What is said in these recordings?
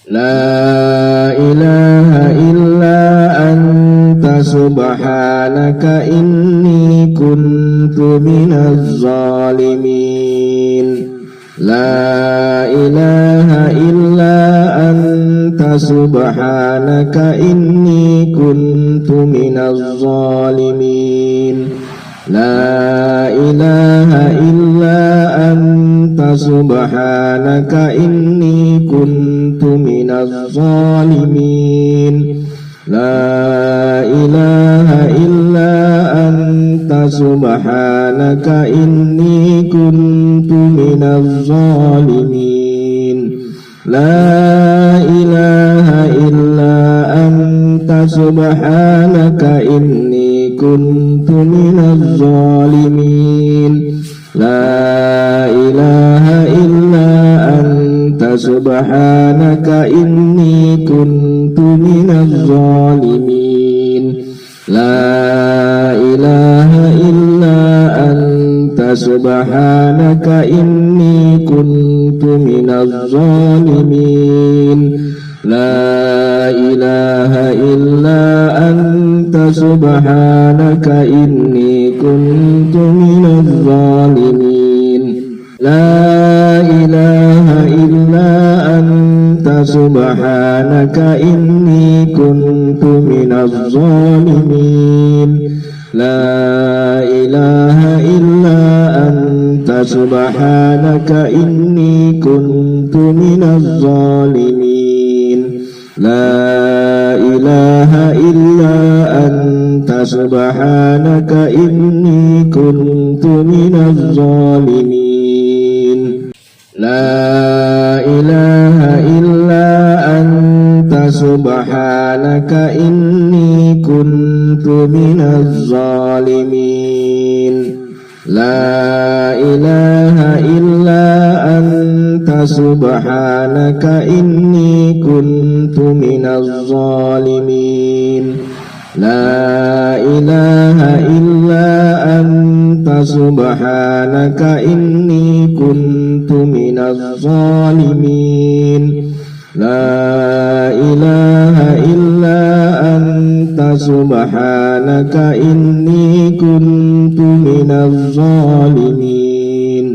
La ilaha illa anta subhanaka inni kuntu minaz zalimin. La ilaha illa anta subhanaka inni kuntu minaz zalimin. La ilaha illa anta subhanaka inni kuntu minaz zalimin. La ilaha illa anta subhanaka inni kuntu minaz zalimin. La ilaha illa anta subhanaka inni kuntu minaz zalimin. La ilaha illa anta subhanaka inni kuntu minaz zalimin. La ilaha illa anta subhanaka inni kuntu minaz zalimin. La ilaha illa anta subhanaka inni kuntu minaz zalimin. La ilaha illa anta subhanaka inni kuntu minaz zalimin. La ilaha illa anta subhanaka inni kuntu minaz zalimin. La ilaha illa anta subhanaka inni kuntu minaz zalimin. La ilaha illa anta subhanaka inni kuntu minaz zalimin. La ilaha illa anta subhanaka inni kuntu minaz zalimin. La ilaha illa anta subhanaka inni kuntu minaz zalimin. La ilaha illa anta subhanaka inni kuntu minaz zalimin.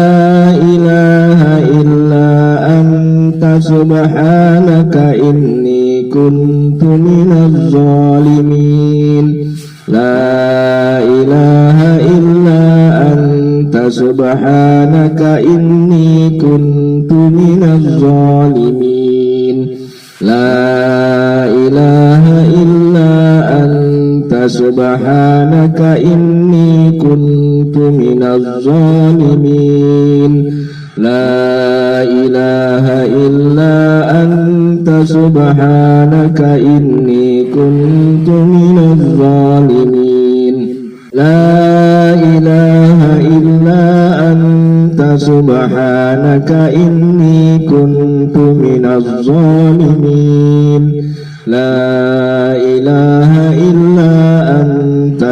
La ilaha illa anta subhanaka inni kuntu minaz zalimin. La ilaha illa anta subhanaka inni kuntu minaz zalimin. La ilaha illa anta subhanaka inni kuntu minaz zalimin. La ilaha illa anta subhanaka inni kuntu minaz zalimin. La ilaha illa anta subhanaka inni kuntu minaz zalimin. La ilaha illa anta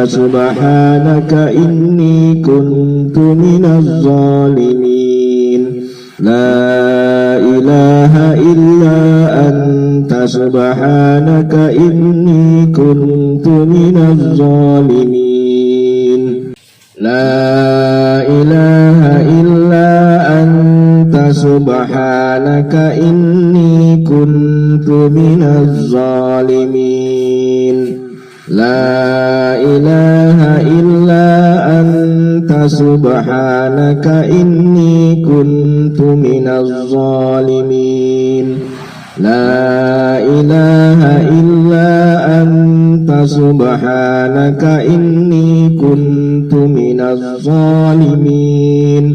subhanaka inni kuntu minaz zalimin. La ilaha illa anta subhanaka inni kuntu minaz zalimin. La ilaha illa anta subhanaka inni kuntu minaz zalimin. La ilaha illa anta subhanaka inni kuntu minaz zalimin. La ilaha illa anta subhanaka inni kuntu minaz zalimin.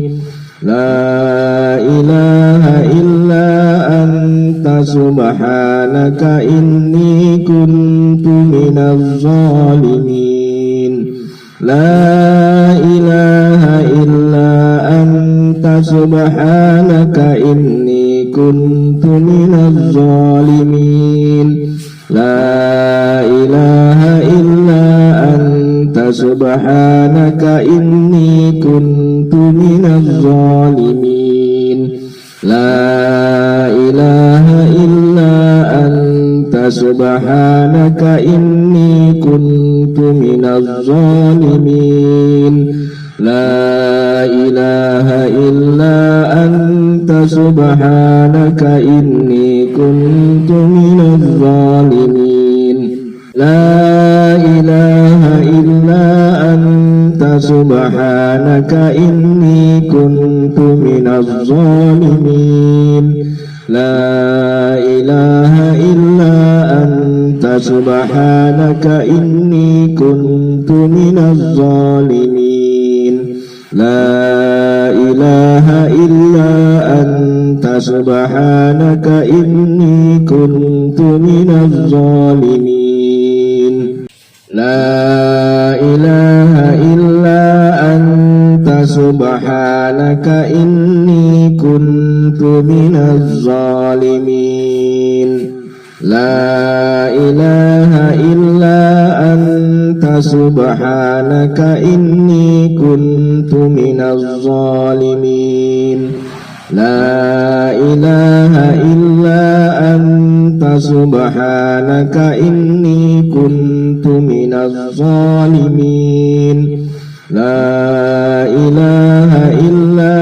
La ilaha illa anta subhanaka inni kuntu minaz zalimin. La ilaha illa anta subhanaka inni kuntu minaz zalimin. La ilaha illa anta subhanaka inni kuntu minaz zalimin. La ilaha سبحانك إني كنت من الظالمين لا إله إلا أنت سبحانك إني كنت من الظالمين لا إله إلا أنت سبحانك إني كنت من الظالمين لا إله إلا أنت سبحانك إني كنت من الظالمين لا إله إلا أنت سبحانك إني كنت من الظالمين لا إله إلا أنت سبحانك إني كنت من الظالمين لا إله إلا أنت سبحانك إني كنت من الظالمين لا إله إلا أنت سبحانك إني كنت من الظالمين لا إله إلا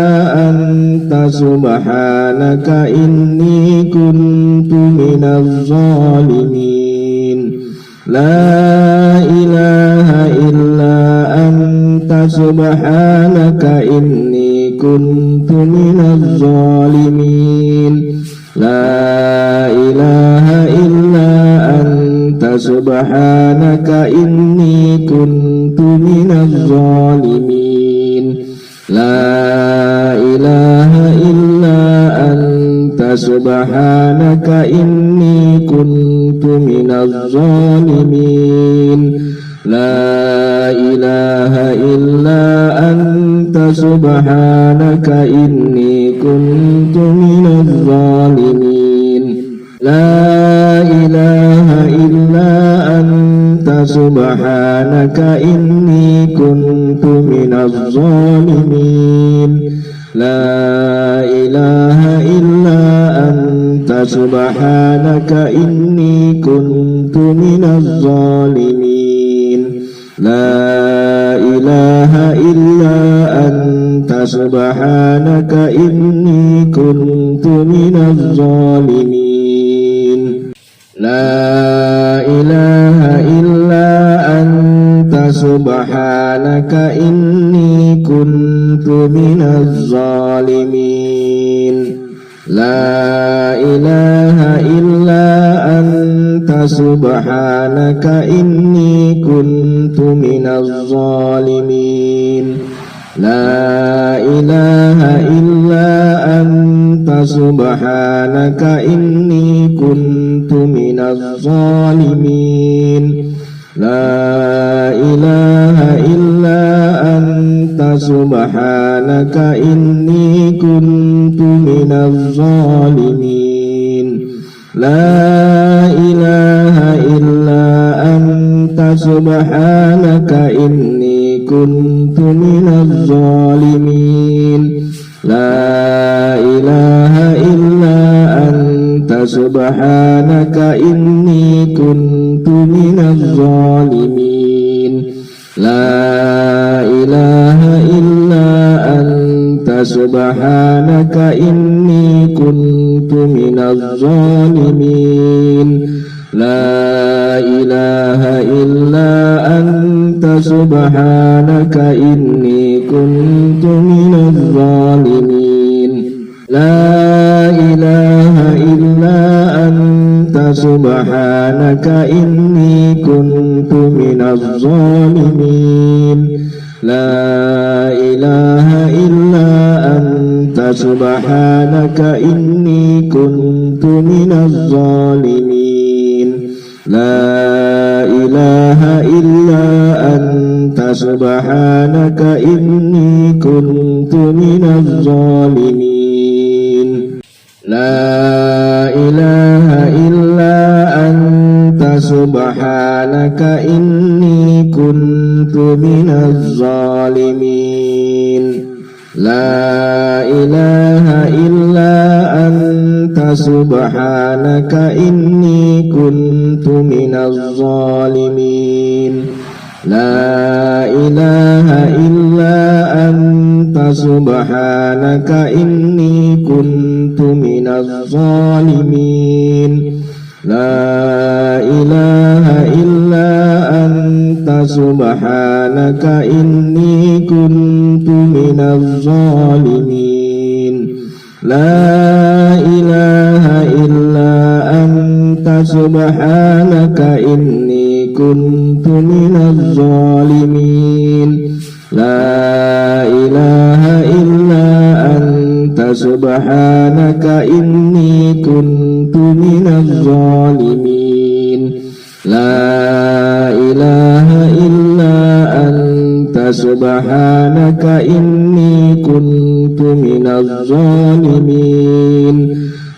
أنت سبحانك إني كنت من الظالمين لا إله إلا أنت سبحانك إني كنت من الظالمين لا إله إلا أنت سبحانك إني كنت من الظالمين لا إله إلا أنت سبحانك إني كنت من الظالمين لا إله إلا أنت سبحانك إني كنت من الظالمين لا إله إلا أنت سبحانك إني كنت من الظالمين لا إله إلا أنت سبحانك إني كنت من الظالمين لا إله إلا أنت سبحانك إني كنت من الظالمين لا إله إلا أنت سبحانك إني كنت من الظالمين لا إله إلا أنت سبحانك إني كنت من الظالمين لا إله إلا أنت سبحانك إني كنت من الظالمين لا إله إلا أنت سبحانك إني كنت من الظالمين لا إله إلا أنت سبحانك إني كنت من الظالمين لا إله إلا أنت سبحانك إني كنت من الظالمين لا إله إلا أنت سبحانك إني كنت من الظالمين لا إله إلا أنت سبحانك إني كنت من الظالمين لا إله إلا أنت سبحانك إني كنت من الظالمين لا إله إلا أنت سبحانك إني كنت من الظالمين لا إله إلا أنت سبحانك إني كنت من الظالمين لا إله إلا أنت سبحانك إني كنت من الظالمين لا إله إلا أنت anta subhanaka inni kuntu minaz zalimin. La ilaha illa anta subhanaka inni kuntu minaz zalimin. La ilaha illa anta subhanaka inni kuntu minaz zalimin. La ilaha illa anta subhanaka inni kuntu minaz zalimin. La ilaha illa anta subhanaka inni kuntu minaz zalimin. La ilaha illa anta subhanaka inni kuntu minaz zalimin.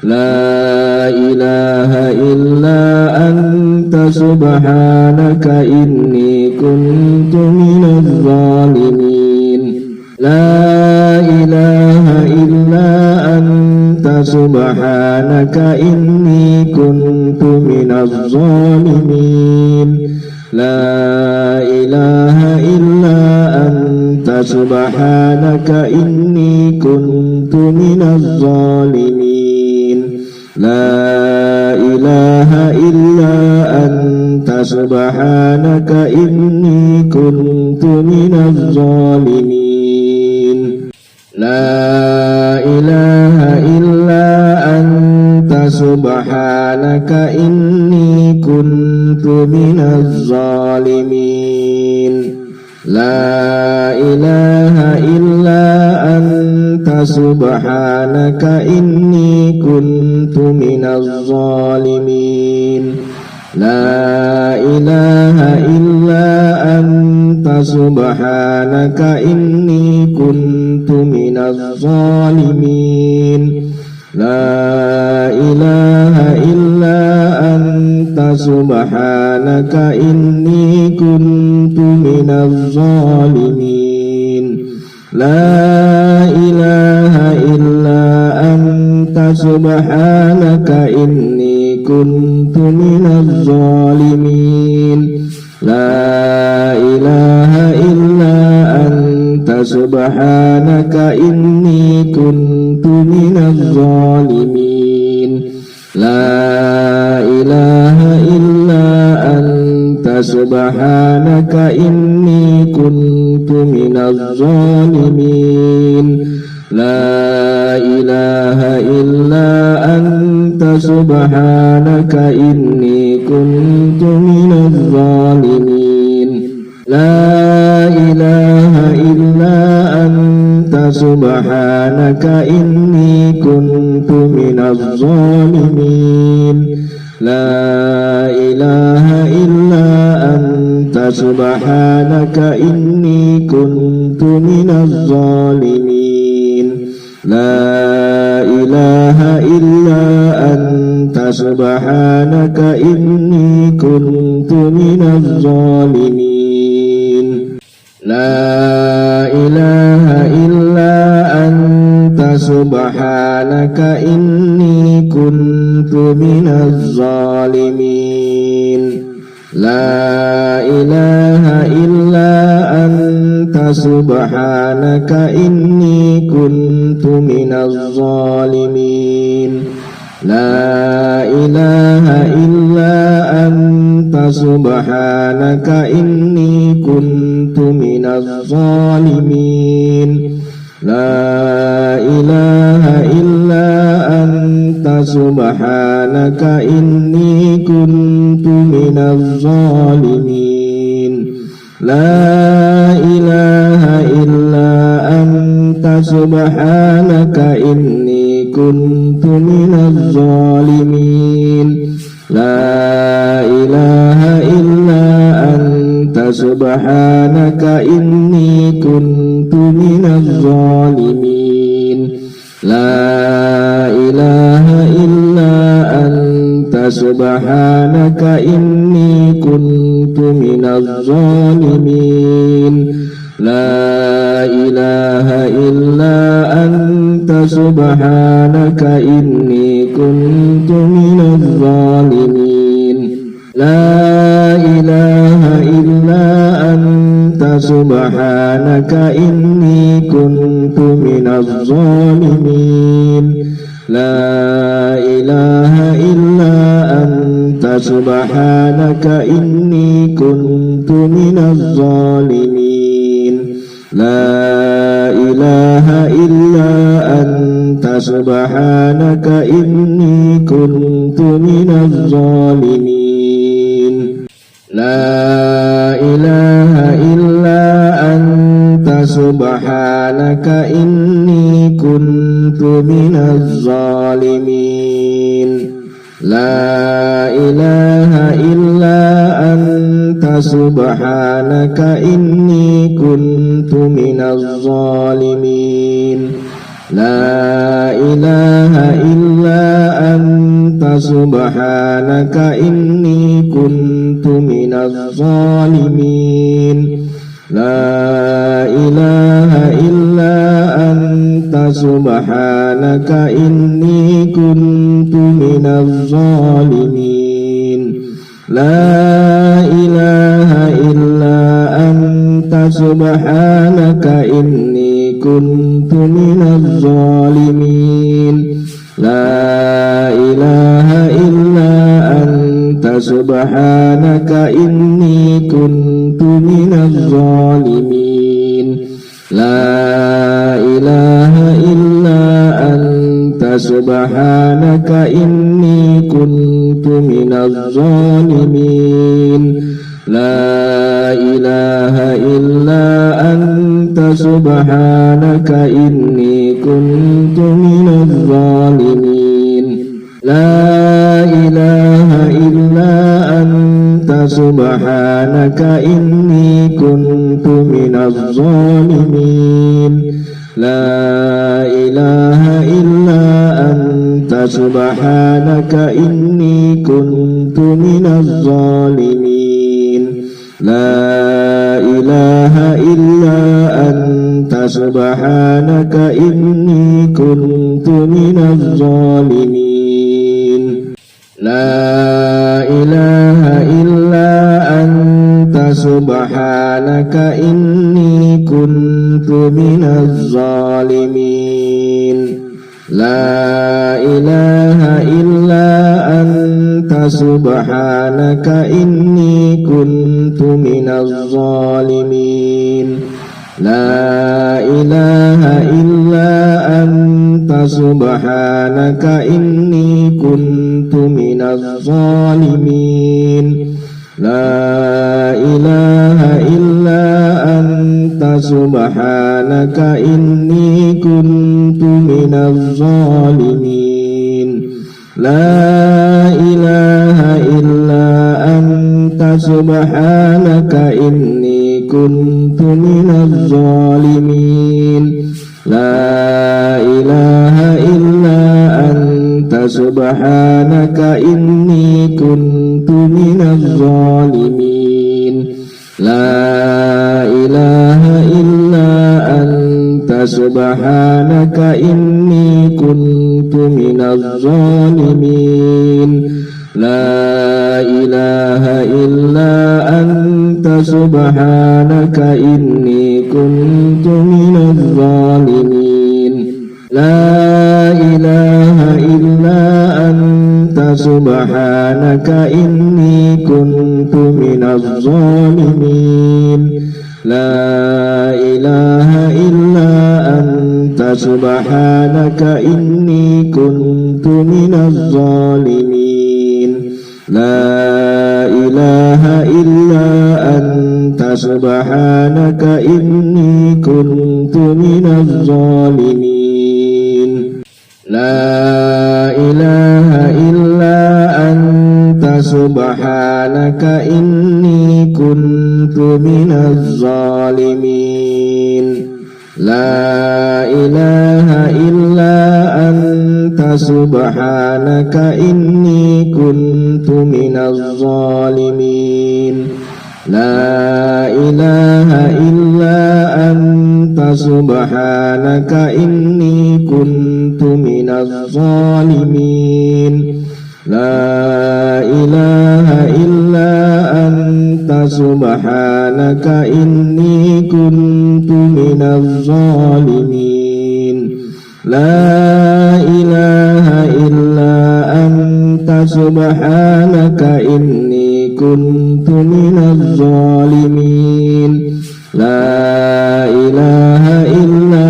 La ilaha illa anta subhanaka inni kuntu minaz zalimin. La ilaha illa anta subhanaka inni kuntu minaz zalimin. La ilaha illa anta subhanaka inni kuntu minaz zalimin. La ilaha illa anta subhanaka inni kuntu minaz zalimin. La ilaha illa anta subhanaka inni kuntu minaz zalimin. La ilaha illa anta subhanaka inni kuntu minaz zalimin. La ilaha illa anta subhanaka inni kuntu minaz zalimin. La ilaha illa anta subhanaka inni kuntu minaz zalimin. La ilaha illa anta subhanaka inni kuntu minaz zalimin. La ilaha illa anta subhanaka inni kuntu minaz zalimin. La ilaha illa anta subhanaka inni kuntu minaz zalimin. La ilaha illa anta subhanaka inni kuntu minaz zalimin. La ilaha illa anta subhanaka inni kuntu minaz zalimin. La ilaha illa anta subhanaka inni kuntu minaz zalimin. La ilaha illa anta subhanaka inni kuntu minaz zalimin. La ilaha illa anta subhanaka inni kuntu minaz zalimin. La ilaha illa anta subhanaka inni kuntu minaz zalimin. La ilaha illa anta subhanaka inni kuntu minaz zalimin. La ilaha illa anta subhanaka inni kuntu minaz zalimin. La ilaha illa anta subhanaka inni kuntu minaz zalimin. La ilaha illa anta subhanaka inni kuntu minaz zalimin. La ilaha illa anta subhanaka inni kuntu minaz zalimin. لا إله إلا أنت سبحانك إني كنت من الظالمين لا إله إلا أنت سبحانك إني كنت من الظالمين لا إله إلا أنت سبحانك إني كنت من الظالمين لا إله إلا أنت سبحانك إني كنت من الظالمين لا إله إلا أنت سبحانك إني كنت من الظالمين لا إله إلا أنت سبحانك إني كنت من الظالمين لا إله إلا أنت سبحانك إني كنت من الظالمين لا إله إلا أنت سبحانك إني كنت من الظالمين لا إله إلا أنت سبحانك إني كنت من الظالمين لا إله إلا أنت سبحانك إني كنت من الظالمين لا إله إلا أنت سبحانك إني كنت من الظالمين لا إله إلا أنت سبحانك إني كنت من الظالمين لا إله إلا أنت سبحانك إني كنت من الظالمين لا إله إلا أنت سبحانك إني كنت من الظالمين لا إله إلا أنت سبحانك إني كنت من الظالمين لا إله إلا أنت سبحانك إني كنت من الظالمين لا إله إلا أنت سبحانك إني كنت من الظالمين لا إله إلا أنت سبحانك إني كنت من الظالمين لا إله إلا أنت سبحانك إني كنت من الظالمين لا إله إلا أنت سبحانك إني كنت من الظالمين لا إله إلا أنت سبحانك إني كنت من الظالمين لا إله إلا أنت سبحانك إني كنت من الظالمين لا إله إلا أنت سبحانك إني كنت من الظالمين لا إله إلا أنت سبحانك إني كنت من الظالمين لا إله إلا أنت سبحانك إني كنت من الظالمين لا إله إلا أنت سبحانك إني كنت من الظالمين لا إله إلا أنت سبحانك إني كنت من الظالمين لا إله إلا أنت سبحانك إني كنت من الظالمين لا إله إلا أنت سبحانك إني كنت من الظالمين لا إله إلا أنت سبحانك إني كنت من الظالمين لا إله إلا أنت سبحانك إني كنت من الظالمين لا إله إلا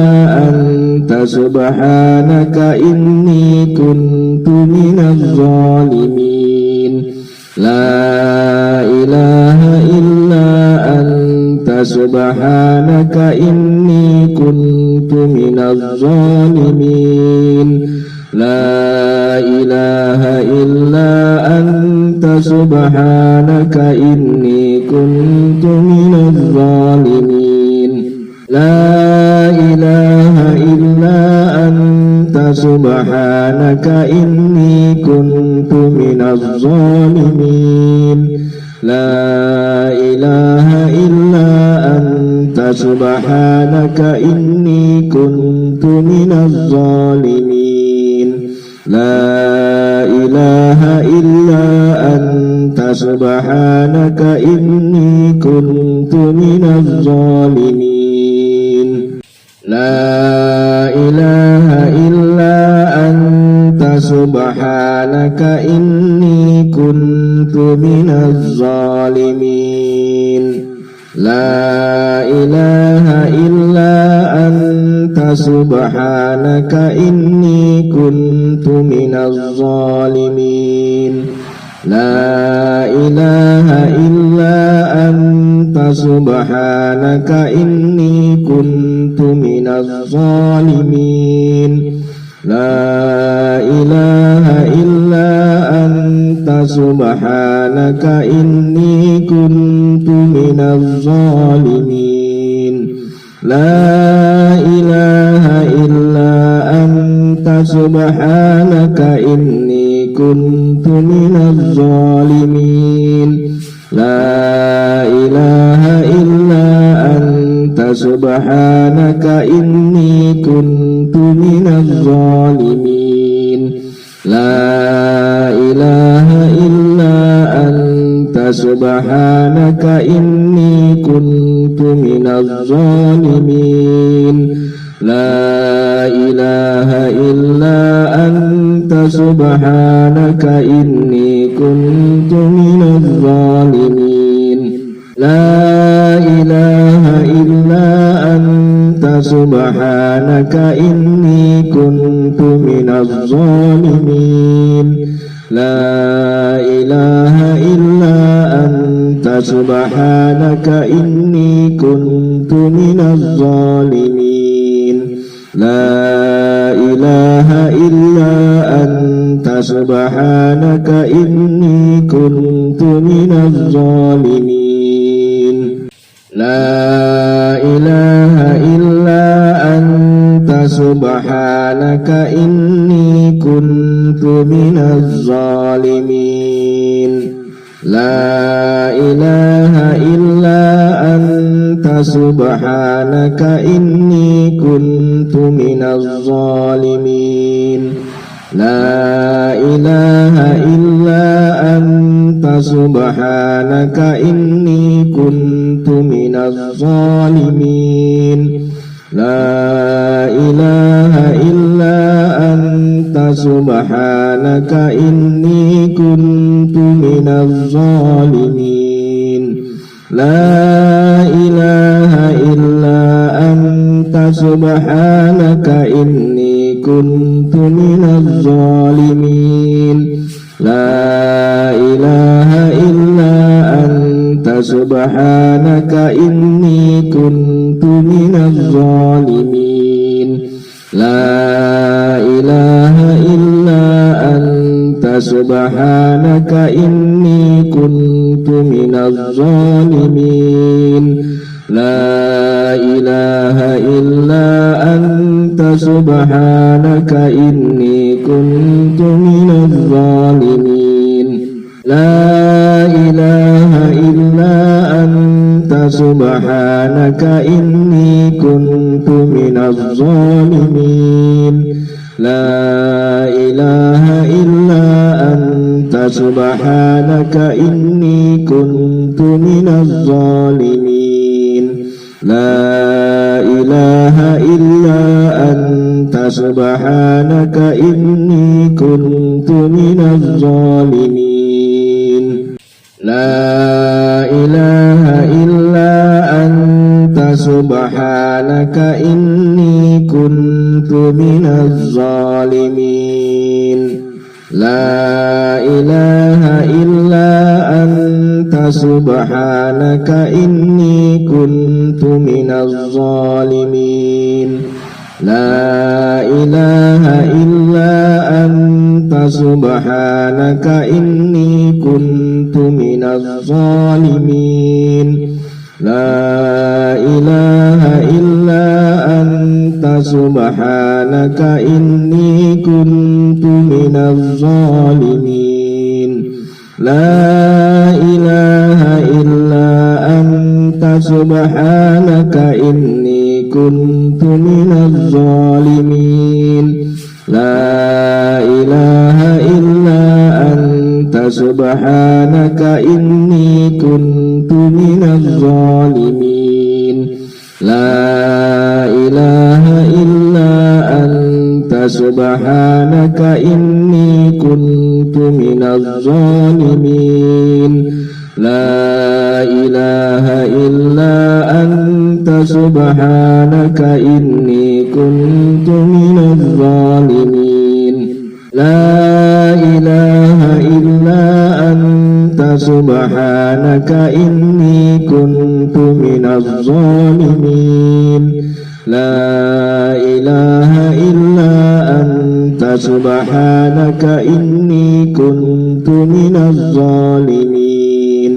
أنت سبحانك إني كنت من الظالمين لا إله إلا أنت سبحانك إني كنت من الظالمين لا إله إلا أنت سبحانك إني كنت من الظالمين لا إله إلا أنت سبحانك إني كنت من الظالمين لا إله إلا أنت سبحانك إني كنت من الظالمين لا إله إلا أنت سبحانك إني كنت من الظالمين لا إله إلا أنت سبحانك إني كنت من الظالمين لا إله إلا أنت سبحانك إني كنت من الظالمين لا إله إلا أنت سبحانك إني كنت من الظالمين لا إله إلا أنت سبحانك إني كنت من الظالمين لا إله إلا أنت سبحانك إني كنت من الظالمين لا إله إلا أنت سبحانك إني كنت من الظالمين لا إله إلا أنت سبحانك إني كنت من الظالمين لا إله إلا أنت سبحانك إني كنت من الظالمين لا إله إلا أنت سبحانك إني كنت من الظالمين لا إله إلا أنت سبحانك إني كنت من الظالمين لا إله إلا أنت سبحانك إني كنت من الظالمين لا إله إلا أنت سبحانك إني كنت من الظالمين لا إله إلا أنت سبحانك إني كنت من الظالمين لا إله إلا أنت سبحانك إني كنت من الظالمين لا إله إلا أنت سبحانك إني كنت من الظالمين لا إله إلا أنت سبحانك إني كنت من الظالمين لا إله إلا أنت سبحانك إني كنت من الظالمين لا إله إلا أنت سبحانك إني كنت من الظالمين لا إله إلا أنت سبحانك إني كنت من الظالمين لا إله إلا أنت سبحانك إني كنت من الظالمين لا إله إلا أنت سبحانك إني كنت من الظالمين لا إله إلا أنت سبحانك إني كنت من الظالمين لا إله إلا أنت سبحانك إني كنت من الظالمين لا إله إلا أنت سبحانك إني كنت من الظالمين لا إله إلا أنت سبحانك إني كنت من الظالمين لا إله إلا أنت سبحانك إني كنت من الظالمين لا إله إلا أنت سبحانك إني كنت من الظالمين لا إله إلا أنت سبحانك إني كنت من الظالمين لا إله إلا أنت سبحانك إني كنت من الظالمين لا إله إلا أنت سبحانك إني كنت من الظالمين لا إله إلا أنت سبحانك إني كنت من الظالمين لا إله إلا أنت سبحانك إني كنت من الظالمين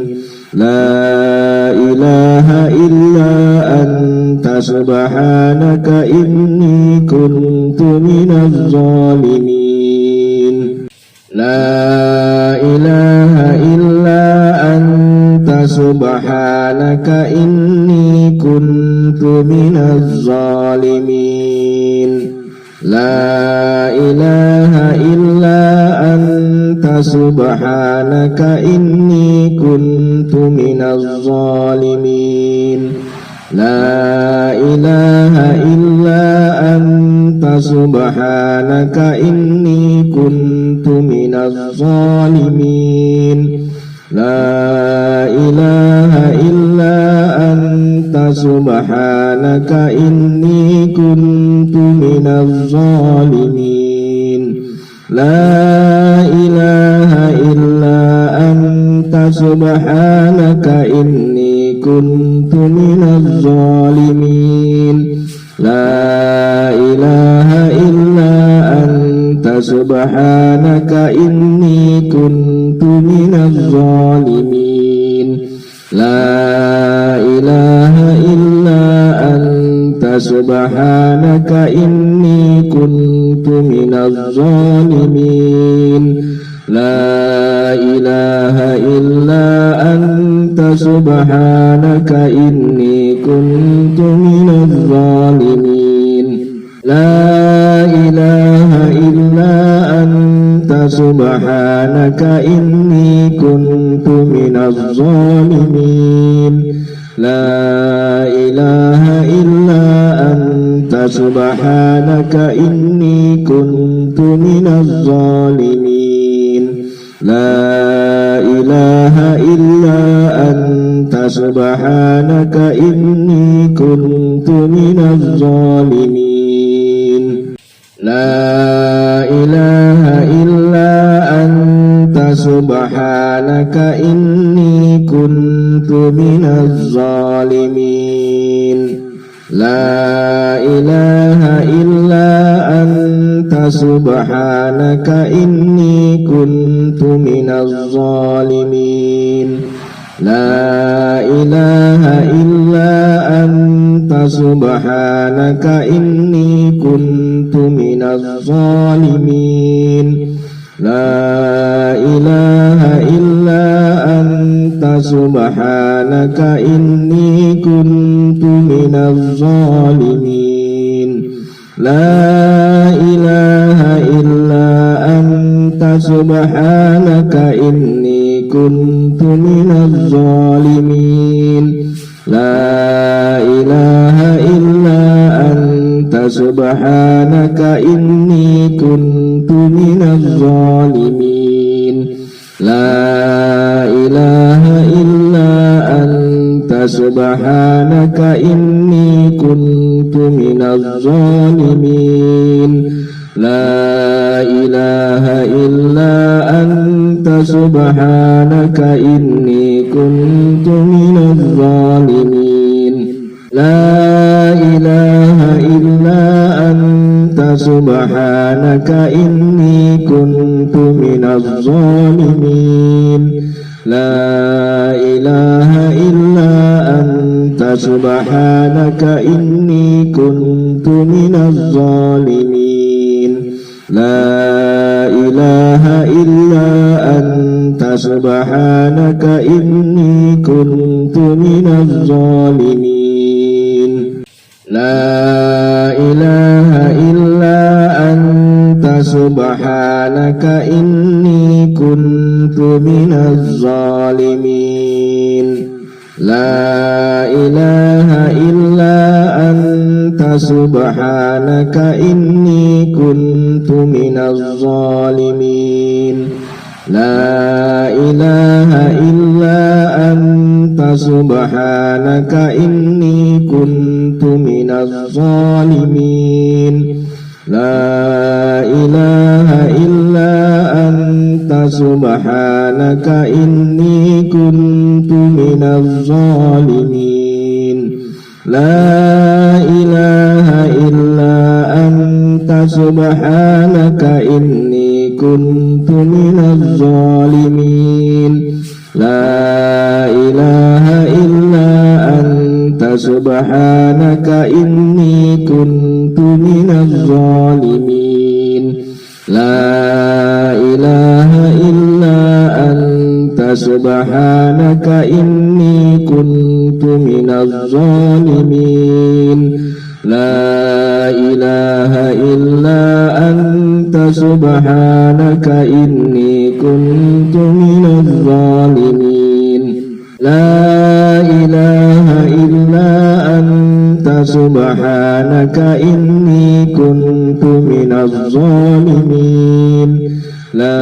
لا إله إلا أنت سبحانك إني كنت من الظالمين لا إله إلا أنت سبحانك إني كنت من الظالمين لا إله إلا أنت سبحانك إني كنت من الظالمين لا إله إلا أنت سبحانك إني كنت من الظالمين لا إله إلا أنت سبحانك إني كنت من الظالمين لا إله إلا أنت سبحانك إني كنت من الظالمين لا إله إلا أنت سبحانك إني كنت من الظالمين لا إله إلا أنت سبحانك إني كنت من الظالمين لا إله إلا أنت سبحانك إني كنت من الظالمين لا إله إلا أنت سبحانك إني كنت من الظالمين لا إله إلا أنت سبحانك إني كنت من الظالمين لا إله إلا أنت سبحانك إني كنت من الظالمين لا إله إلا أنت سبحانك إني كنت من الظالمين لا إله إلا أنت سبحانك إني كنت من الظالمين لا إله إلا أنت سبحانك إني كنت من الظالمين لا إله إلا أنت سبحانك subhanaka inni kuntu minaz zalimin. La ilaha illa anta subhanaka inni kuntu minaz zalimin. La ilaha illa anta subhanaka inni kuntu minaz zalimin. La ilaha illa anta subhanaka inni kuntu minaz zalimin. La ilaha illa anta subhanaka inni kuntu minaz zalimin. La ilaha illa anta subhanaka inni kuntu minaz zalimin. La ilaha illa anta subhanaka inni kuntu minaz zalimin. La ilaha illa anta subhanaka inni kuntu minaz zalimin. La ilaha illa anta subhanaka inni kuntu minaz zalimin. La ilaha illa anta subhanaka inni kuntu minaz zalimin. La ilaha illa anta subhanaka inni kuntu minaz zalimin. La ilaha illa anta subhanaka inni kuntu minaz zalimin. La ilaha illa anta subhanaka inni kuntu minaz zalimin. La ilaha illa anta subhanaka inni kuntu minaz zalimin. La ilaha illa anta subhanaka inni kuntu minaz zalimin. La ilaha illa anta subhanaka inni kuntu minaz zalimin. La ilaha illa anta subhanaka inni kuntu minaz zalimin. La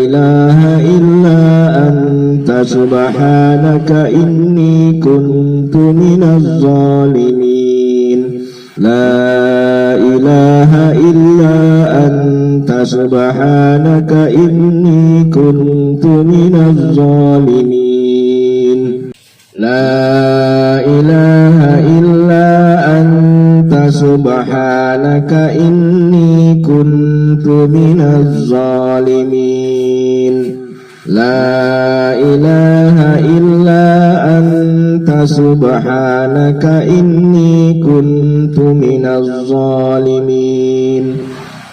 ilaha illa anta subhanaka inni kuntu minaz zalimin. La ilaha illa anta subhanaka inni kuntu minaz zalimin. La ilaha illa anta subhanaka inni kuntu minaz zalimin. La ilaha illa anta subhanaka inni kuntu minaz zalimin.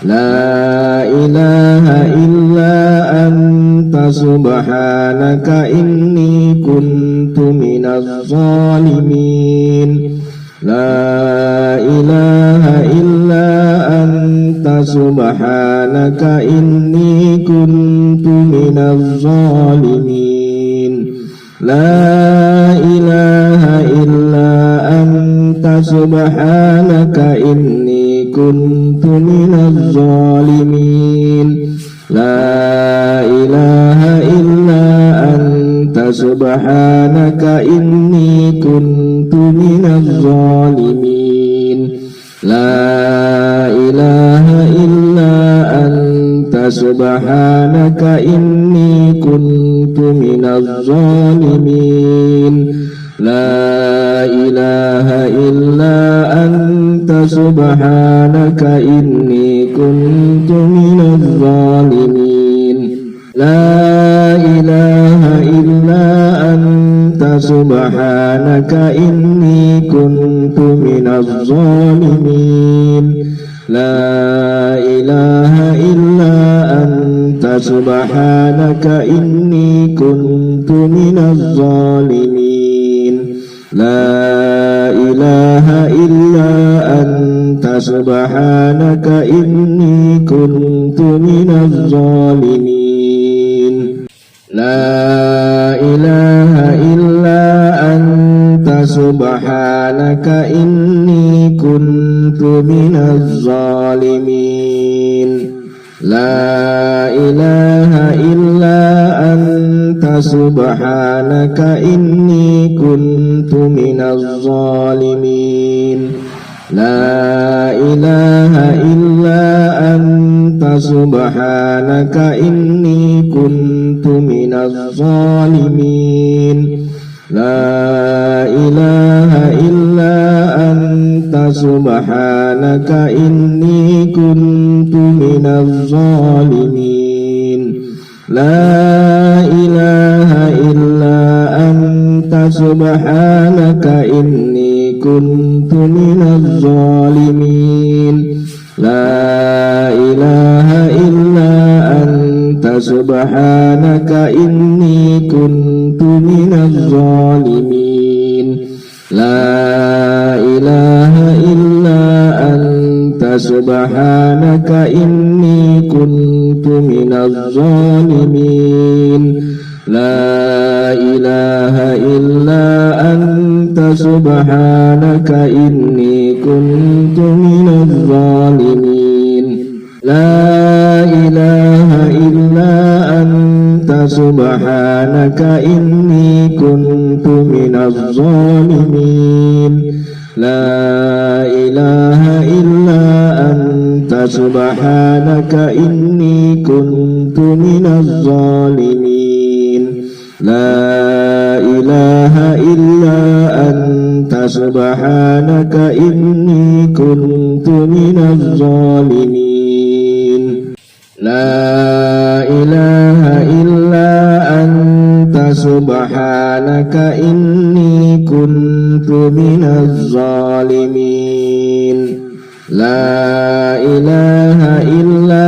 La ilaha illa anta subhanaka inni kuntu minaz zalimin. La ilaha illa anta subhanaka inni kuntu minaz zalimin. La ilaha illa anta subhanaka inni kuntu minaz zalimin. La ilaha illa anta subhanaka inni kuntu minaz zalimin. La ilaha illa anta subhanaka inni kuntu minaz zalimin. La ilaha illa anta subhanaka inni kuntu minaz zalimin. La ilaha illa anta subhanaka inni kuntu minaz zalimin. La ilaha illa anta subhanaka inni kuntu minaz zalimin. لا إله إلا أنت سبحانك إني كنت من الظالمين لا إله إلا أنت سبحانك إني كنت من الظالمين لا إله إلا أنت سبحانك إني كنت من الظالمين لا إله إلا أنت سبحانك إني كنت من الظالمين لا إله إلا أنت سبحانك إني كنت من الظالمين لا إله إلا أنت سبحانك إني كنت من الظالمين لا إله إلا أنت سبحانك إني كنت من الظالمين لا إله إلا أنت سبحانك إني كنت من الظالمين لا إله إلا أنت سبحانك إني كنت من الظالمين لا إله إلا أنت سبحانك إني كنت من الظالمين لا إله إلا أنت سبحانك إني كنت من الظالمين لا إله إلا أنت سبحانك إني كنت من الظالمين لا إله إلا أنت سبحانك إني كنت من الظالمين لا إله إلا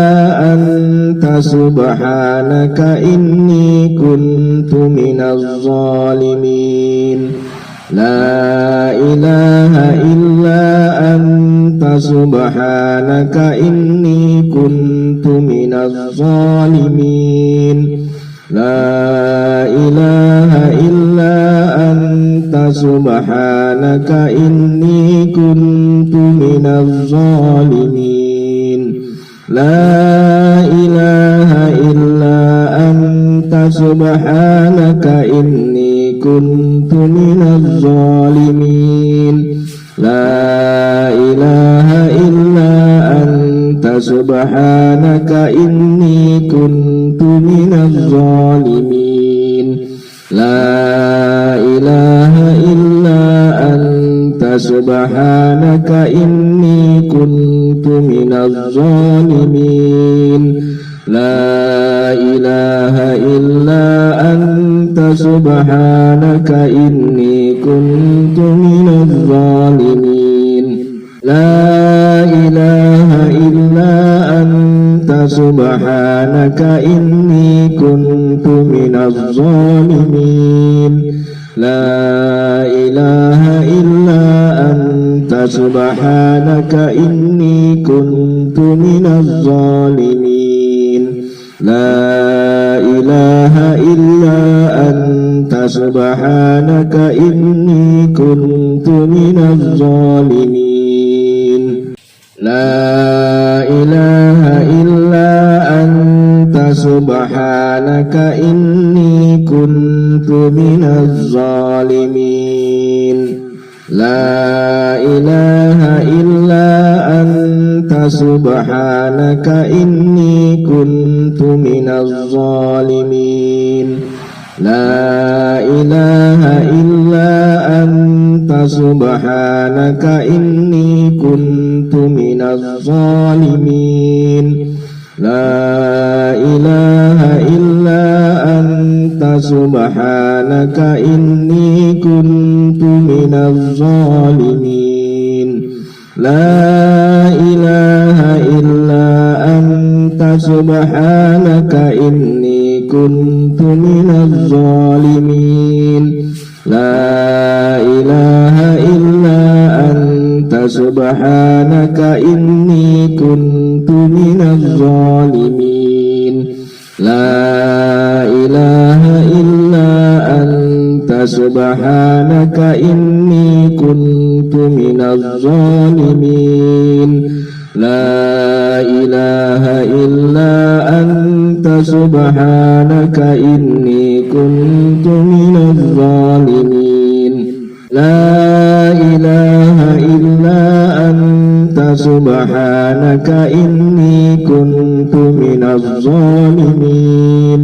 أنت سبحانك إني كنت من الظالمين لا إله إلا أنت سبحانك إني كنت من الظالمين لا إله إلا أنت سبحانك إني كنت من الظالمين لا إله إلا أنت سبحانك إني كنت من الظالمين لا إله إلا أنت سبحانك إني كنت من الظالمين لا إله إلا أنت سبحانك إني كنت من الظالمين لا إله إلا أنت سبحانك إني كنت من الظالمين لا إله إلا أنت سبحانك إني كنت من الظالمين لا إله إلا أنت سبحانك إني كنت من الظالمين لا إله إلا أنت سبحانك إني كنت من الظالمين لا إله إلا أنت سبحانك إني كنت من الظالمين لا إله إلا أنت سبحانك إني كنت من الظالمين لا إله إلا أنت سبحانك إني كنت من الظالمين لا إله إلا أنت سبحانك إني كنت من الظالمين لا إله إلا أنت سبحانك إني كنت من الظالمين لا إله إلا أنت سبحانك إني كنت من الظالمين لا إله إلا أنت سبحانك إني كنت من الظالمين لا إله إلا أنت سبحانك إني كنت من الظالمين لا إله إلا أنت سبحانك إني كنت من الظالمين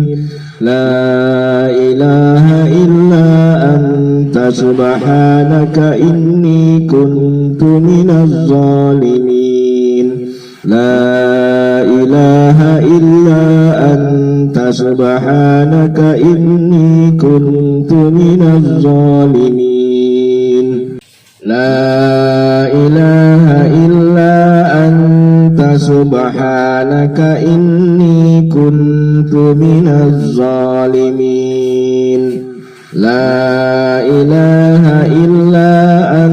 لا إله إلا أنت سبحانك إني كنت من الظالمين لا إله إلا أنت سبحانك إني كنت من الظالمين لا إله إلا أنت سبحانك إني كنت من الظالمين لا إله إلا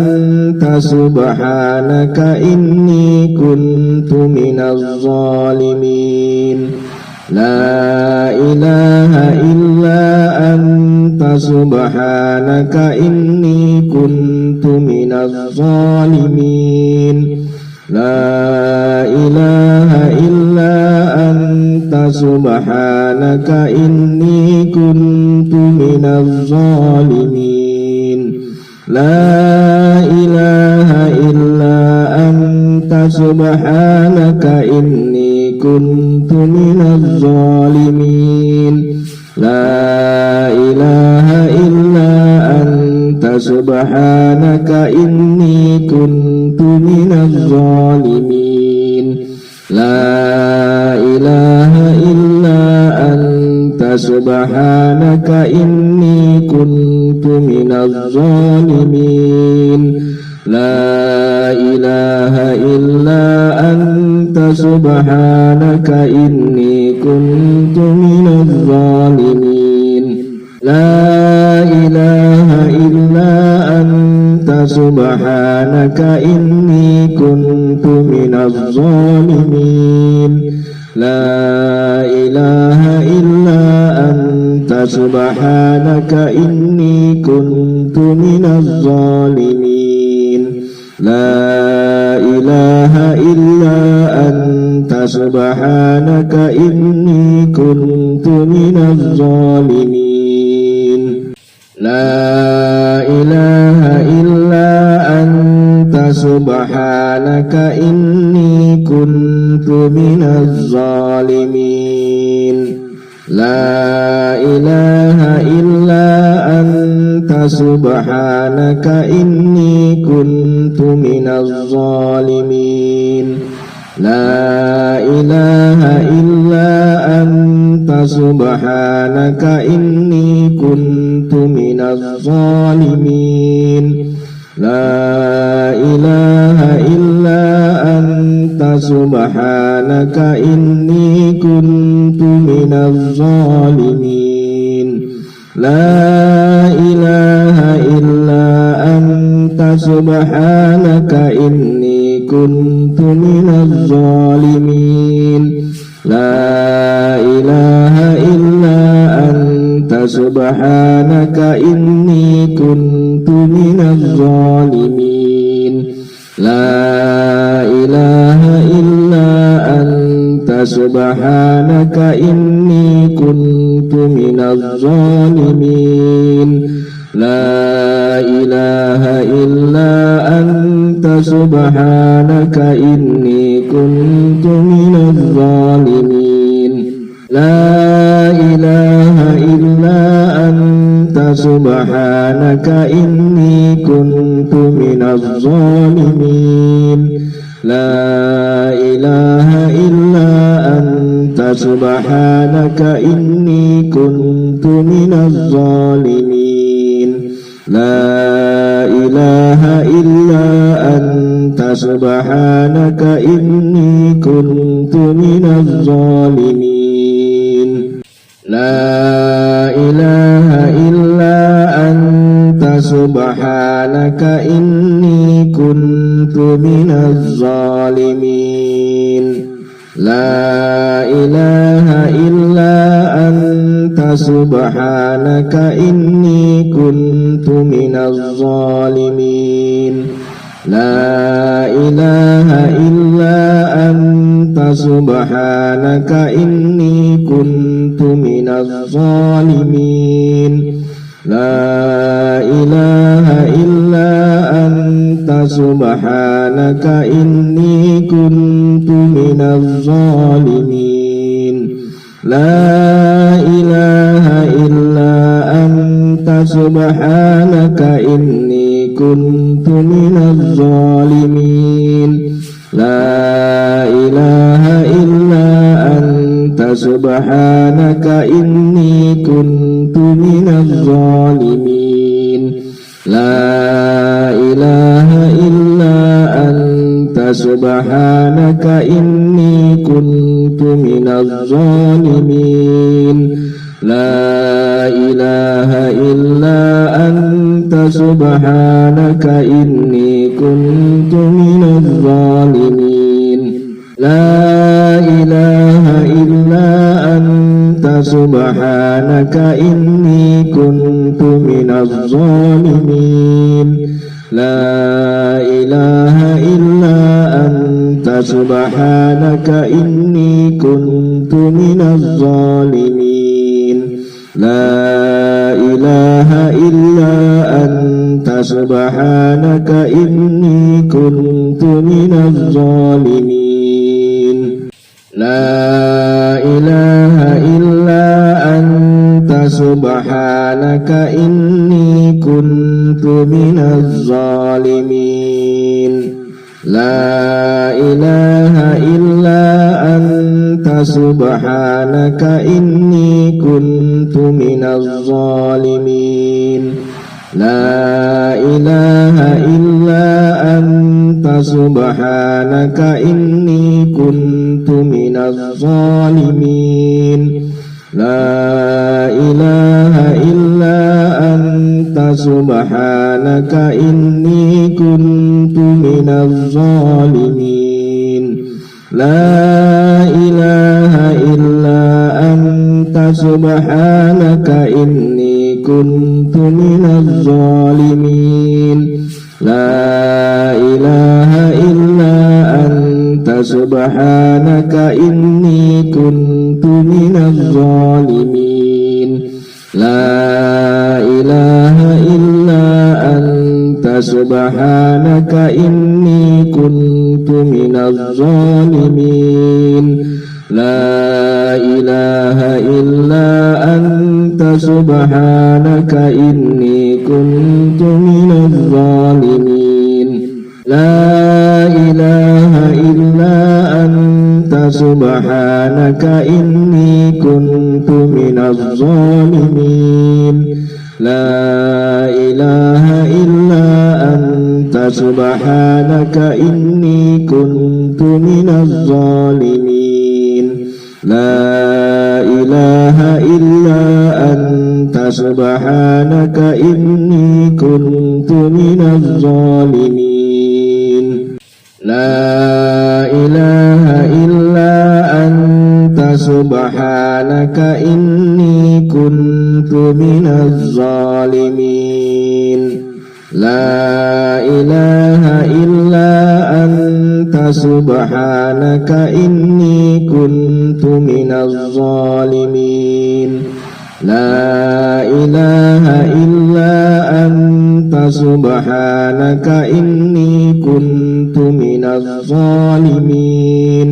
أنت سبحانك إني كنت من الظالمين لا إله إلا أنت سبحانك إني كنت من الظالمين لا إله إلا أنت سبحانك إني كنت من الظالمين لا إله إلا أنت سبحانك إني كنت من الظالمين لا إله إلا أنت سبحانك إني كنت من الظالمين لا إله إلا أنت سبحانك إني كنت من الظالمين لا إله إلا أنت سبحانك إني كنت من الظالمين لا إله إلا أنت سبحانك إني كنت من الظالمين لا إله إلا أنت سبحانك إني كنت من الظالمين لا إله إلا أنت سبحانك إني كنت من الظالمين لا إله إلا أنت سبحانك إني كنت من الظالمين لا إله إلا أنت سبحانك إني كنت من الظالمين لا إله إلا أنت سبحانك إني كنت من الظالمين لا إله إلا أنت سبحانك إني كنت من الظالمين لا إله إلا أنت سبحانك إني كنت من الظالمين لا إله إلا أنت سبحانك إني كنت من الظالمين لا إله إلا أنت سبحانك إني كنت من الظالمين لا إله إلا أنت سبحانك إني كنت من الظالمين لا إله إلا أنت سبحانك إني كنت من الظالمين لا إله إلا أنت سبحانك إني كنت من الظالمين لا إله إلا أنت سبحانك إني كنت من الظالمين لا إله إلا أنت subhanaka inni kuntu minaz zalimin. La ilaha illa anta subhanaka inni kuntu minaz zalimin. La ilaha illa anta subhanaka inni kuntu minaz zalimin. La ilaha illa anta subhanaka inni kuntu minaz zalimin. La ilaha illa anta subhanaka inni kuntu minaz zalimin. La ilaha illa anta subhanaka inni kuntu minaz zalimin. La ilaha illa anta subhanaka inni kuntu minaz zalimin. La ilaha illa anta subhanaka inni kuntu minaz zalimin. La ilaha illa anta subhanaka inni kuntu minaz zalimin. La ilaha illa anta subhanaka inni kuntu minaz zalimin. La ilaha illa anta subhanaka inni kuntu minaz zalimin. La ilaha illa anta subhanaka inni kuntu minaz zalimin. La ilaha illa anta subhanaka inni kuntu minaz zalimin. La ilaha illa anta subhanaka inni kuntu minaz zalimin. La ilaha illa anta subhanaka inni kuntu minaz zalimin. La ilaha illa anta subhanaka inni kuntu minaz zalimin. La ilaha illa anta subhanaka inni kuntu minaz zalimin. La ilaha illa anta subhanaka inni kuntu minaz zalimin. La ilaha illa anta subhanaka inni kuntu minaz zalimin. La ilaha illa anta subhanaka inni kuntu minaz zalimin. La ilaha illa anta subhanaka inni kuntu minaz zalimin. La ilaha illa anta subhanaka inni kuntu minaz zalimin. La ilaha illa anta subhanaka inni kuntu minaz zalimin. La ilaha illa anta subhanaka inni kuntu minaz zalimin. La ilaha illa anta subhanaka inni kuntu minaz zalimin.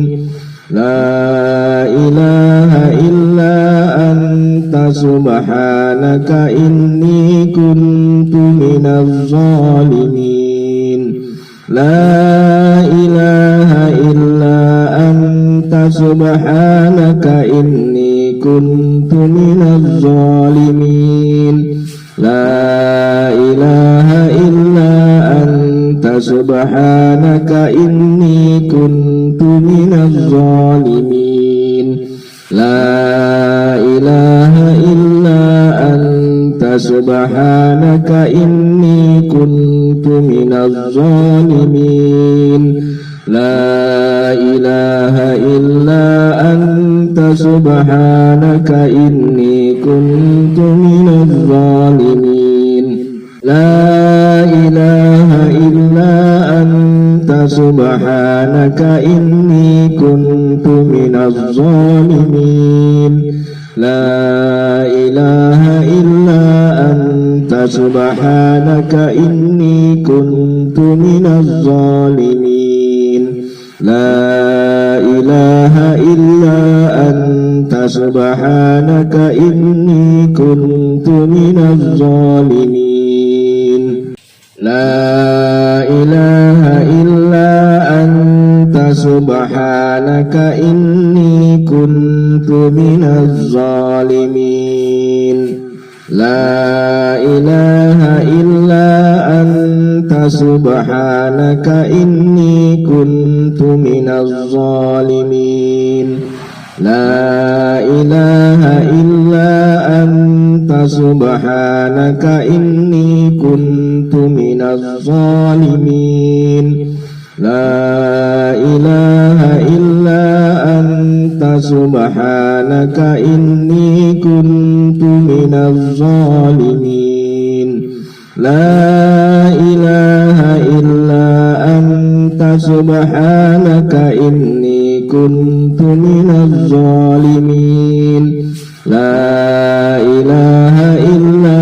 La ilaha illa anta subhanaka inni kuntu minaz zalimin. La ilaha illa anta subhanaka inni kuntu minaz zalimin. La ilaha illa anta subhanaka inni kuntu minaz zalimin. La ilaha illa anta سبحانك إني كنت من الظالمين لا إله إلا أنت سبحانك إني كنت من الظالمين لا إله إلا أنت سبحانك إني كنت من الظالمين لا إله إلا أنت سبحانك إني كنت من الظالمين لا إله إلا أنت سبحانك إني كنت من الظالمين لا إله إلا أنت سبحانك إني كنت من الظالمين لا إله إلا أنت سبحانك إني كنت من الظالمين لا إله إلا أنت سبحانك إني كنت من الظالمين لا إله إلا أنت سبحانك إني كنت من الظالمين لا إله إلا أنت سبحانك إني كنت من الظالمين لا إله إلا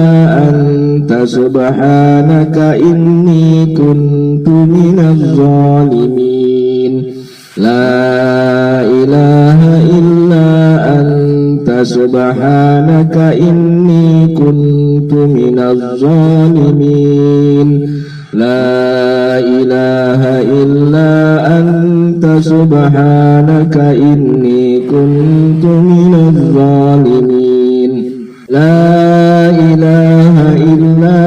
أنت سبحانك إني كنت من الظالمين لا إله إلا أنت سبحانك إني كنت من الظالمين لا إله إلا أنت سبحانك إني كنت من الظالمين لا إله إلا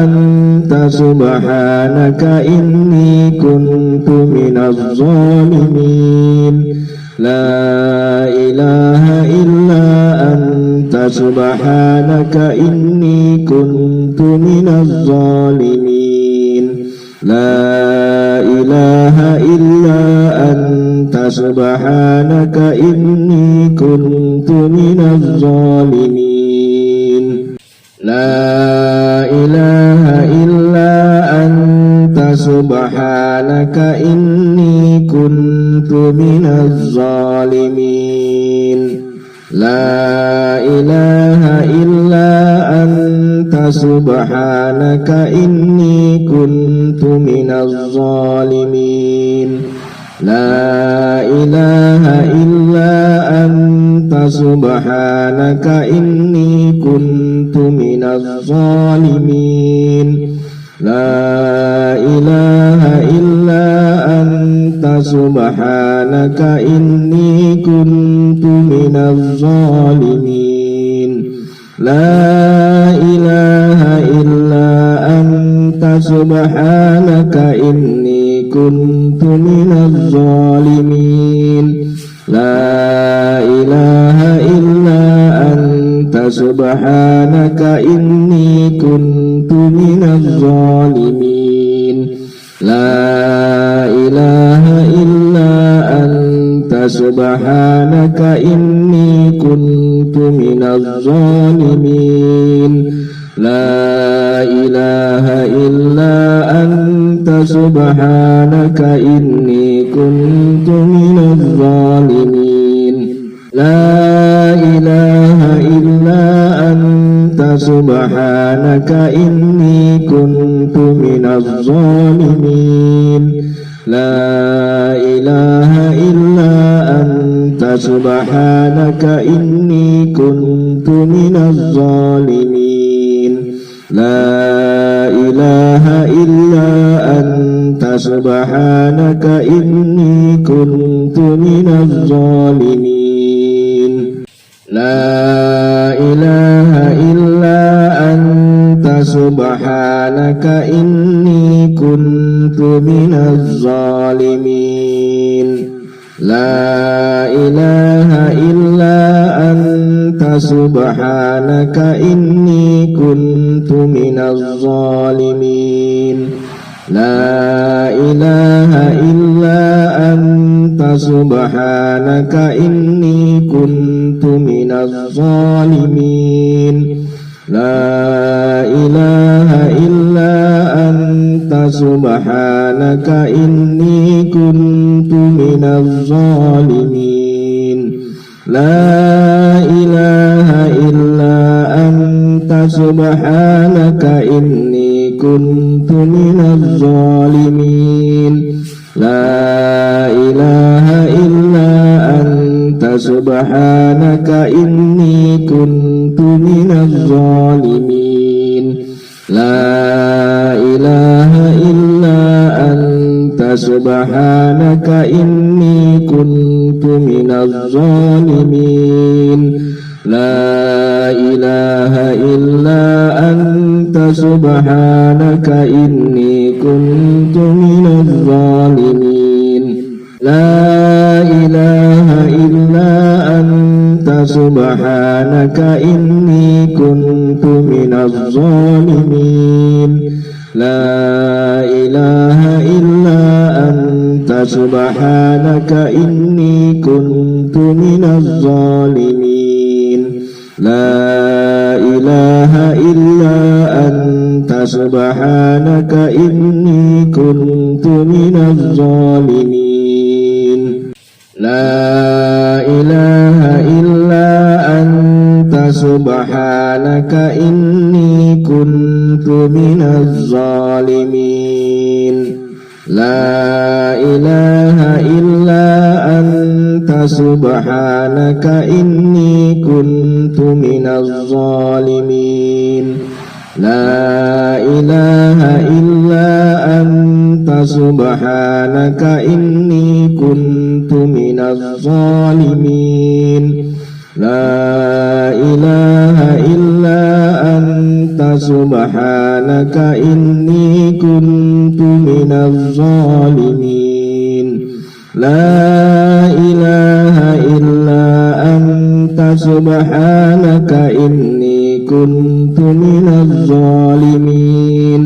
أنت سبحانك إني كنت من الظالمين لا إله إلا أنت سبحانك إني كنت من الظالمين لا إله إلا أنت سبحانك إني كنت من الظالمين لا إله إلا أنت سبحانك إني كنت من الظالمين لا إله إلا أنت سبحانك إني كنت من الظالمين لا إله إلا أنت سبحانك إني كنت من الظالمين لا إله إلا أنت سبحانك إني كنت من الظالمين لا إله إلا أنت سبحانك إني كنت من الظالمين لا إله إلا أنت سبحانك إني كنت من الظالمين لا إله إلا أنت سبحانك إني كنت من الظالمين لا إله إلا أنت سبحانك إني كنت من الظالمين لا إله إلا أنت سبحانك إني كنت من الظالمين لا إله إلا أنت سبحانك إني كنت من الظالمين لا إله إلا أنت سبحانك إني كنت من الظالمين لا إله إلا أنت سبحانك إني كنت من الظالمين لا إله إلا أنت سبحانك إني كنت من الظالمين لا إله إلا أنت سبحانك إني كنت من الظالمين لا إله إلا أنت سبحانك إني كنت من الظالمين لا إله إلا أنت سبحانك إني كنت من الظالمين لا إله إلا أنت سبحانك إني كنت من الظالمين لا إله إلا أنت سبحانك إني كنت من الظالمين لا إله إلا أنت سبحانك إني كنت من الظالمين لا إله إلا أنت سبحانك إني كنت من الظالمين لا إله إلا أنت سبحانك إني كنت من الظالمين لا إله إلا أنت سبحانك إني كنت من الظالمين لا إله إلا أنت سبحانك إني كنت من الظالمين لا إله إلا أنت سبحانك إني كنت من الظالمين لا إله إلا أنت سبحانك إني كنت من الظالمين لا إله إلا أنت سبحانك إني كنت من الظالمين لا إله إلا أنت سبحانك إني كنت من الظالمين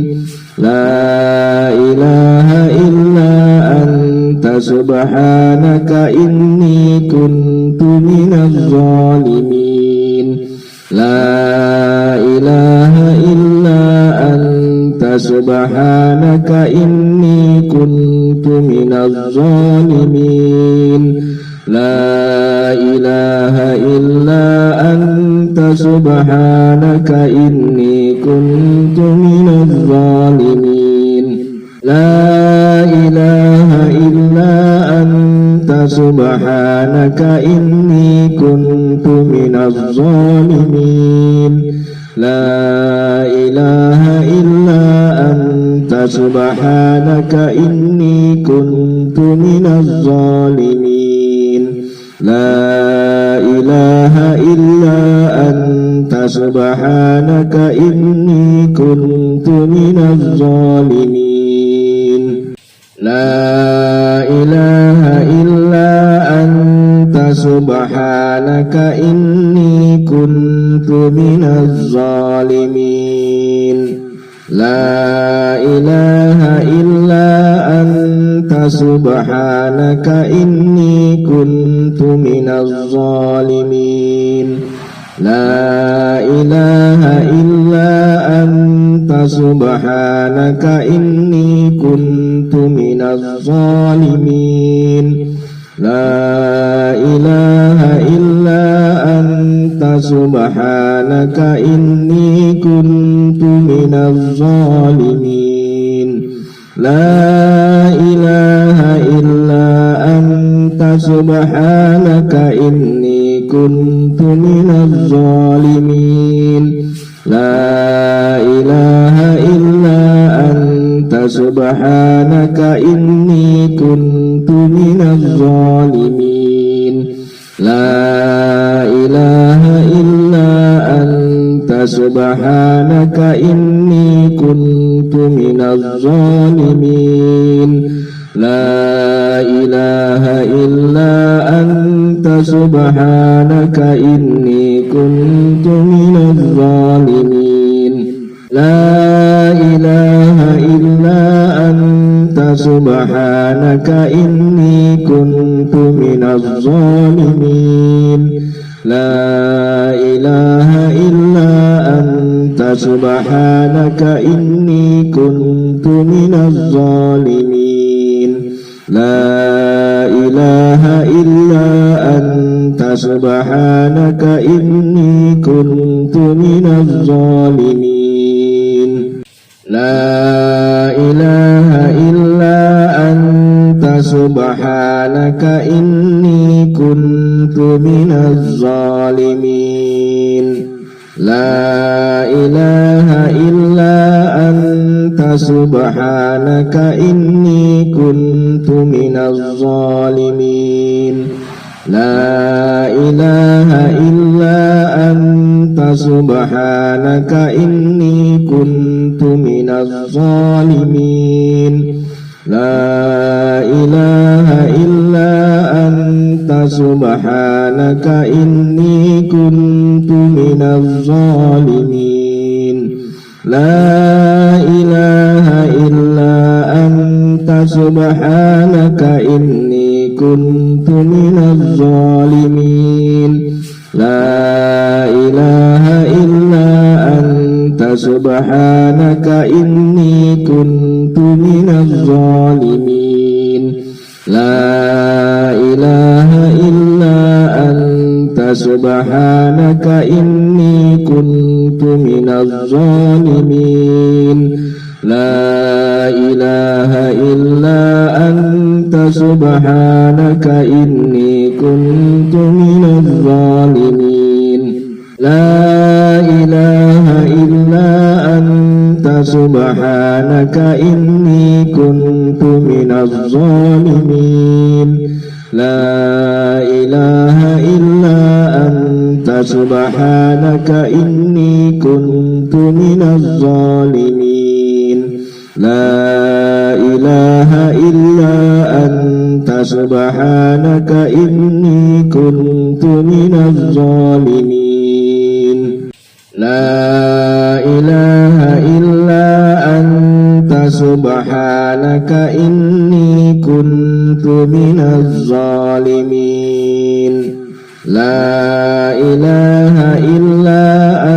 لا إله إلا أنت سبحانك إني كنت من الظالمين لا إله إلا أنت سبحانك إني كنت من الظالمين لا إله إلا أنت سبحانك إني كنت من الظالمين لا إله إلا أنت سبحانك إني كنت من الظالمين لا إله إلا أنت سبحانك إني كنت من الظالمين لا إله إلا أنت سبحانك إني كنت من الظالمين لا إله إلا أنت سبحانك إني كنت من الظالمين لا إله إلا أنت سبحانك إني كنت من الظالمين لا إله إلا أنت سبحانك إني كنت من الظالمين لا إله إلا أنت سبحانك إني كنت من الظالمين لا إله إلا أنت سبحانك إني كنت من الظالمين لا إله إلا أنت سبحانك إني كنت من الظالمين لا إله إلا أنت سبحانك إني كنت من الظالمين لا إله إلا أنت سبحانك إني كنت من الظالمين لا إله إلا أنت سبحانك إني كنت من الظالمين لا إله إلا أنت سبحانك إني كنت من الظالمين لا إله إلا أنت سبحانك إني كنت من الظالمين لا إله إلا أنت سبحانك إني كنت من الظالمين لا إله إلا أنت سبحانك إني كنت من الظالمين لا إله إلا أنت سبحانك إني كنت من الظالمين لا إله إلا أنت سبحانك إني كنت من الظالمين لا إله إلا أنت سبحانك إني كنت من الظالمين لا إله إلا أنت سبحانك إني كنت من الظالمين لا إله إلا أنت سبحانك إني كنت من الظالمين لا إله إلا أنت سبحانك إني كنت من الظالمين لا إله إلا أنت سبحانك إني كنت من الظالمين لا إله إلا أنت سبحانك إني كنت من الظالمين لا إله إلا أنت سبحانك إني كنت من الظالمين لا إله إلا أنت سبحانك إني كنت من الظالمين لا إله إلا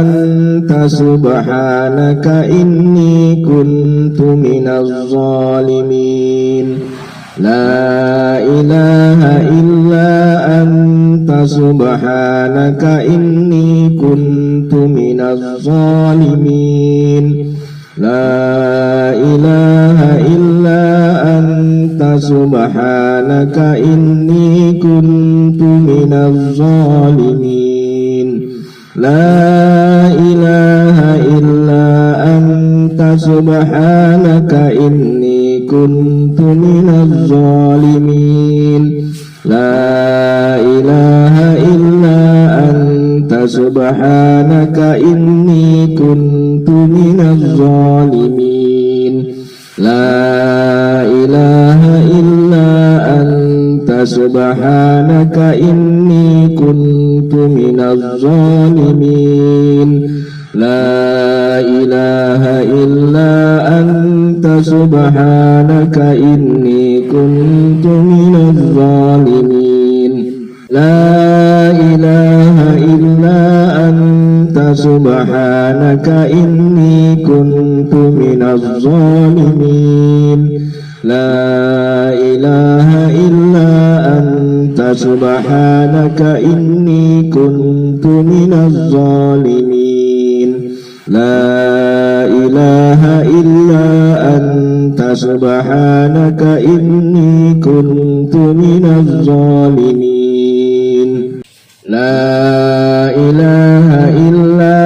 أنت سبحانك إني كنت من الظالمين لا إله إلا أنت سبحانك إني كنت من الظالمين لا إله إلا أنت سبحانك إني كنت من الظالمين لا إله إلا أنت سبحانك إني كنت من الظالمين لا إله إلا أنت سبحانك إني كنت من الظالمين لا إله إلا أنت سبحانك إني كنت من الظالمين لا إله إلا أنت سبحانك إني كنت من الظالمين لا إله إلا أنت سبحانك إني كنت من الظالمين لا إله إلا أنت سبحانك إني كنت من الظالمين لا إله إلا أنت سبحانك إني كنت من الظالمين لا إله إلا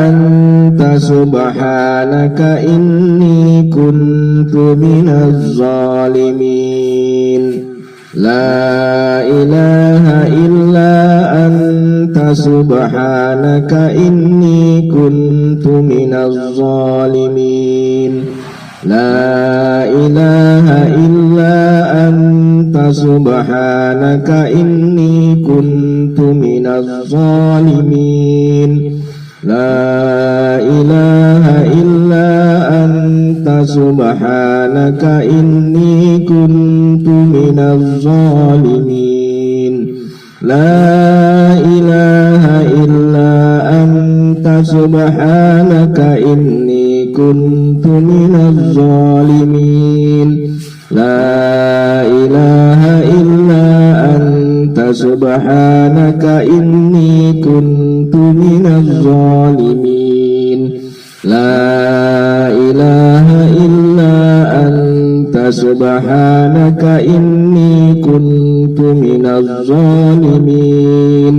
أنت سبحانك إني كنت من الظالمين لا إله إلا أنت سبحانك إني كنت من الظالمين لا إله إلا أنت subhanaka inni kuntu minaz zalimin. La ilaha illa anta subhanaka inni kuntu minaz zalimin. La ilaha illa anta subhanaka inni kuntu minaz zalimin. La ilaha illa anta subhanaka inni kuntu minaz zalimin. La ilaha illa anta subhanaka inni kuntu minaz zalimin.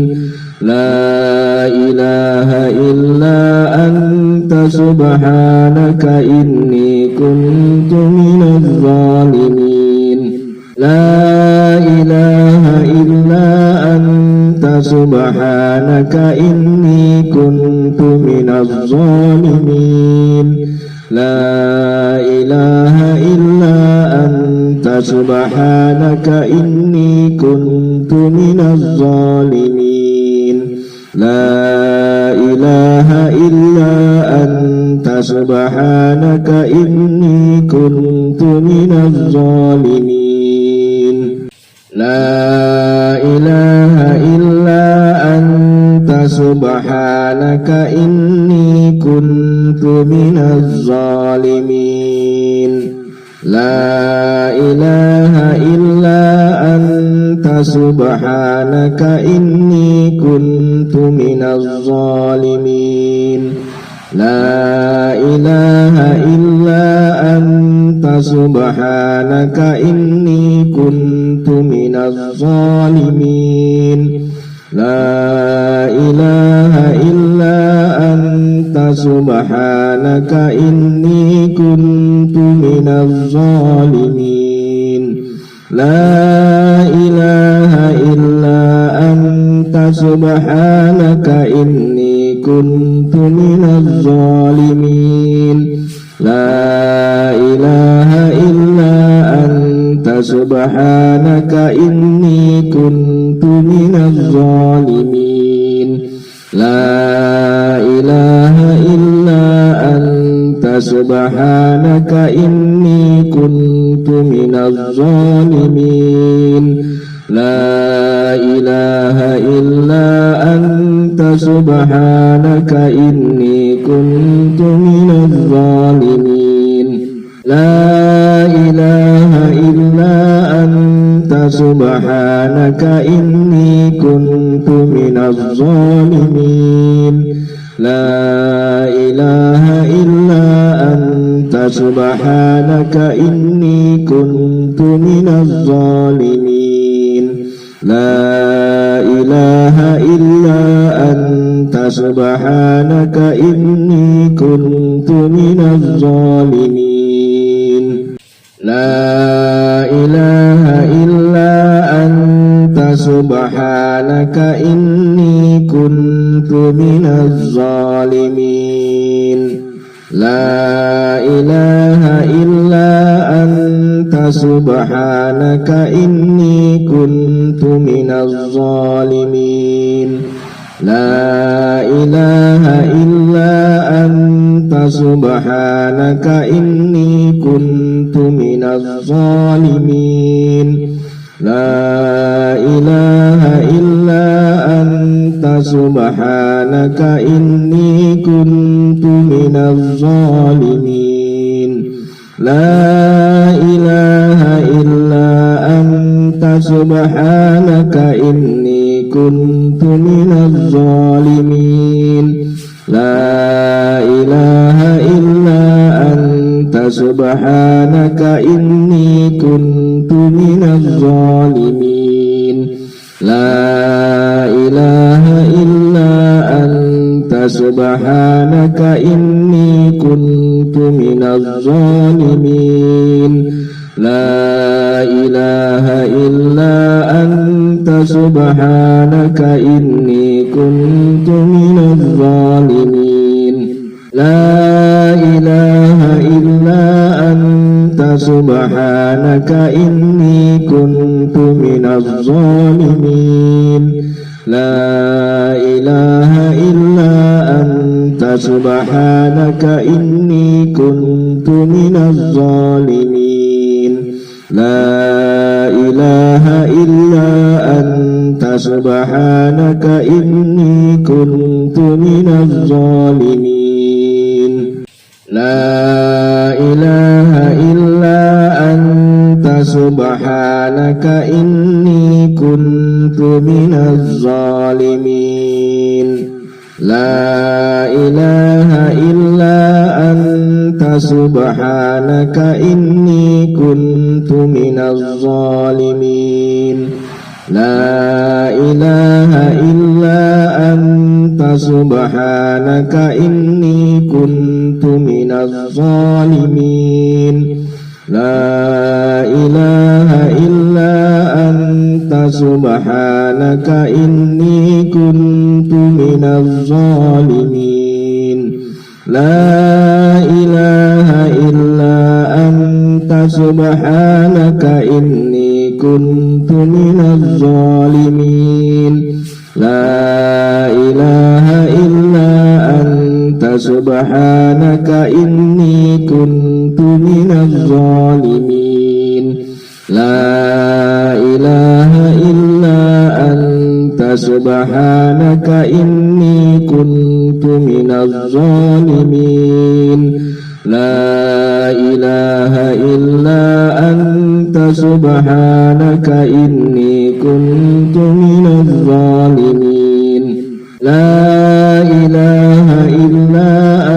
La ilaha illa anta subhanaka inni kuntu minaz zalimin. La ilaha illa anta subhanaka inni kuntu minaz zalimin. La ilaha illa anta subhanaka inni kuntu minaz zalimin. La ilaha illa anta subhanaka inni kuntu minaz zalimin. La ilaha illa anta subhanaka inni kuntu minaz zalimin. La ilaha illa anta subhanaka inni kuntu minaz zalimin. La ilaha illa anta subhanaka inni kuntu minaz zalimin. La ilaha illa anta subhanaka inni kuntu minaz zalimin. La ilaha illa anta subhanaka inni kuntu minaz zalimin. La ilaha illa anta subhanaka inni kuntu minaz zalimin. La ilaha illa anta subhanaka inni kuntu minaz zalimin. La ilaha illa anta subhanaka inni kuntu minaz zalimin. La ilaha illa anta subhanaka inni kuntu minaz zalimin. La ilaha illa anta subhanaka inni kuntu minaz zalimin. La ilaha illa anta subhanaka inni kuntu minaz zalimin. La ilaha illa anta subhanaka inni kuntu minaz zalimin. La ilaha illa anta subhanaka inni kuntu minaz zalimin. La ilaha illa anta subhanaka inni kuntu minaz zalimin. La ilaha illa anta subhanaka inni kuntu minaz zalimin. La ilaha illa anta subhanaka inni kuntu minaz zalimin. La ilaha illa anta subhanaka inni kuntu minaz zalimin. La ilaha illa anta subhanaka inni kuntu minaz zalimin. La ilaha illa anta subhanaka inni kuntu minaz zalimin. La ilaha illa anta subhanaka inni kuntu الظالمين لا إله إلا أنت سبحانك إني كنت من الظالمين لا إله إلا أنت سبحانك إني كنت من الظالمين لا إله إلا أنت سبحانك إني كنت من الظالمين لا إله إلا أنت سبحانك إني كنت من الظالمين لا إله إلا أنت سبحانك إني كنت من الظالمين لا إله إلا أنت سبحانك إني كنت من الظالمين لا إله إلا أنت سبحانك إني كنت من الظالمين لا إله إلا أنت سبحانك إني كنت من الظالمين لا إله إلا أنت سبحانك إني كنت من الظالمين لا إله إلا أنت سبحانك إني كنت من الظالمين لا إله إلا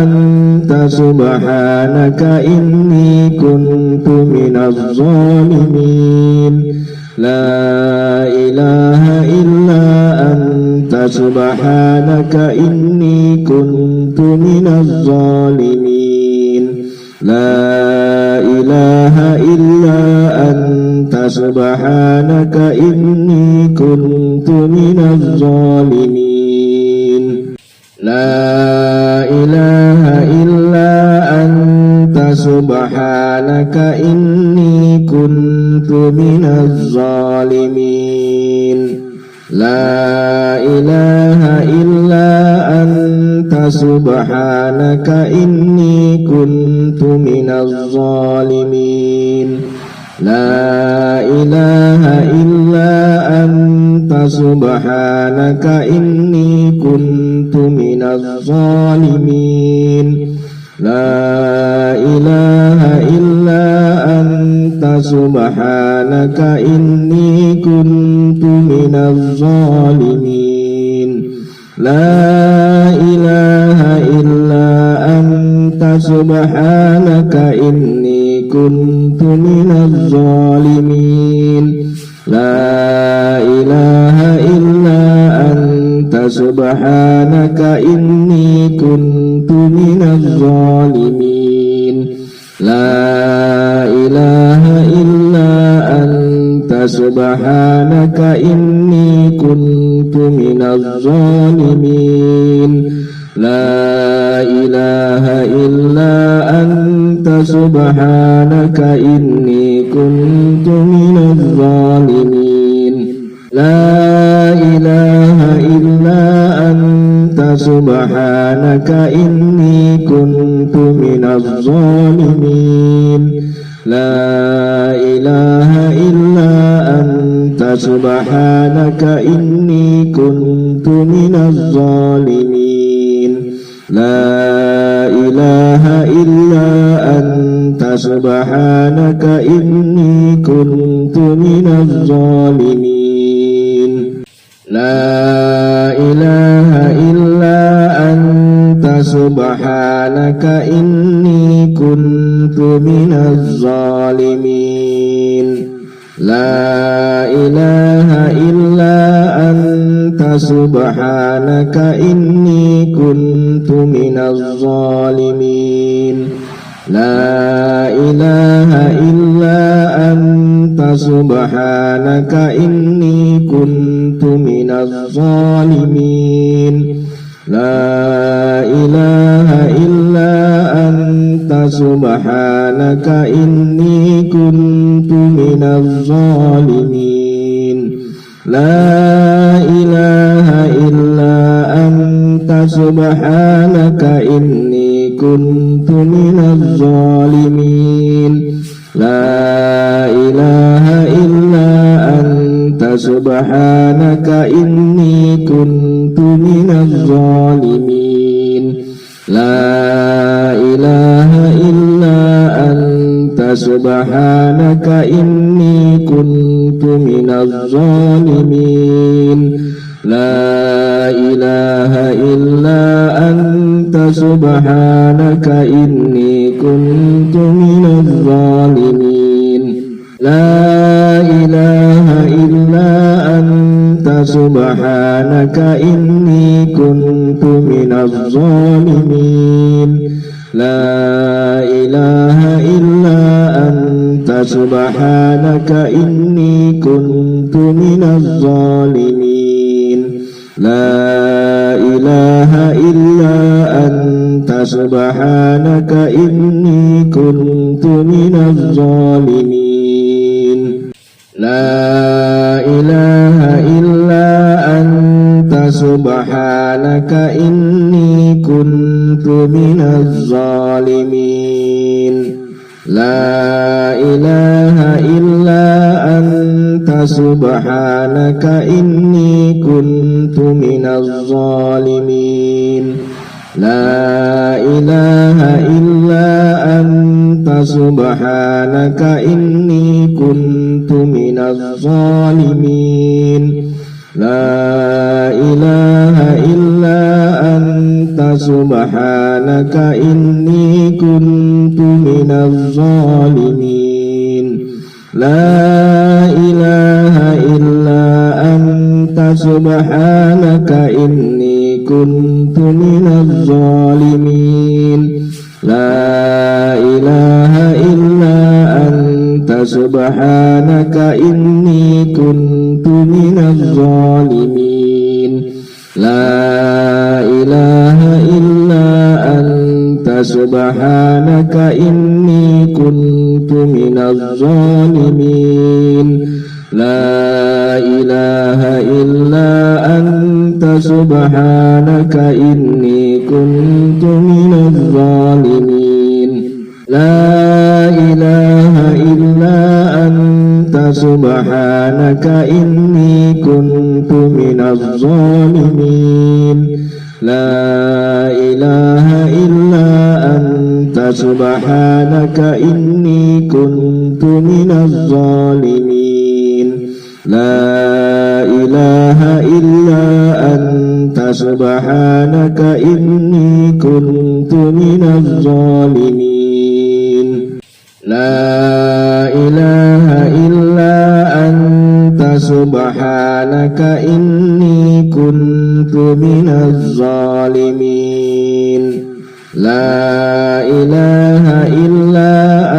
أنت سبحانك إني كنت من الظالمين لا إله إلا أنت سبحانك إني كنت من الظالمين لا إله إلا أنت سبحانك إني كنت من الظالمين لا إله إلا أنت سبحانك إني كنت من الظالمين لا إله إلا أنت سبحانك إني كنت من الظالمين لا إله إلا أنت سبحانك إني كنت من الظالمين لا إله إلا أنت سبحانك إني كنت من الظالمين لا إله إلا أنت سبحانك إني كنت من الظالمين لا إله إلا أنت سبحانك إني كنت من الظالمين لا إله إلا أنت سبحانك إني كنت من الظالمين لا إله إلا أنت سبحانك إني كنت من الظالمين لا إله إلا أنت سبحانك إني كنت من الظالمين لا إله إلا أنت سبحانك إني كنت من الظالمين لا إله إلا أنت سبحانك إني كنت من الظالمين لا إله إلا أنت سبحانك إني كنت من الظالمين لا إله إلا أنت سبحانك إني كنت من الظالمين لا إله إلا أنت سبحانك إني كنت من الظالمين لا إله إلا أنت سبحانك إني كنت من الظالمين لا إله إلا أنت سبحانك إني كنت من الظالمين لا إله إلا أنت سبحانك إني كنت من الظالمين لا إله إلا أنت سبحانك إني كنت من الظالمين لا إله إلا أنت سبحانك إني كنت من الظالمين لا إله إلا أنت سبحانك إني كنت من الظالمين لا إله إلا أنت سبحانك إني كنت من الظالمين لا إله إلا أنت سبحانك إني كنت من الظالمين لا إله إلا أنت سبحانك إني كنت من الظالمين لا إله إلا أنت سبحانك إني كنت من الظالمين لا إله إلا أنت سبحانك إني كنت من الظالمين لا إله إلا أنت سبحانك إني كنت من الظالمين لا إله إلا أنت سبحانك إني كنت من الظالمين لا إله إلا أنت سبحانك إني كنت من الظالمين لا إله إلا أنت سبحانك إني كنت من الظالمين لا إله إلا أنت سبحانك إني كنت من الظالمين لا إله إلا أنت سبحانك إني كنت من الظالمين لا إله إلا أنت سبحانك إني كنت من الظالمين لا إله إلا أنت سبحانك إني كنت من الظالمين لا إله إلا أنت سبحانك إني كنت من الظالمين لا إله إلا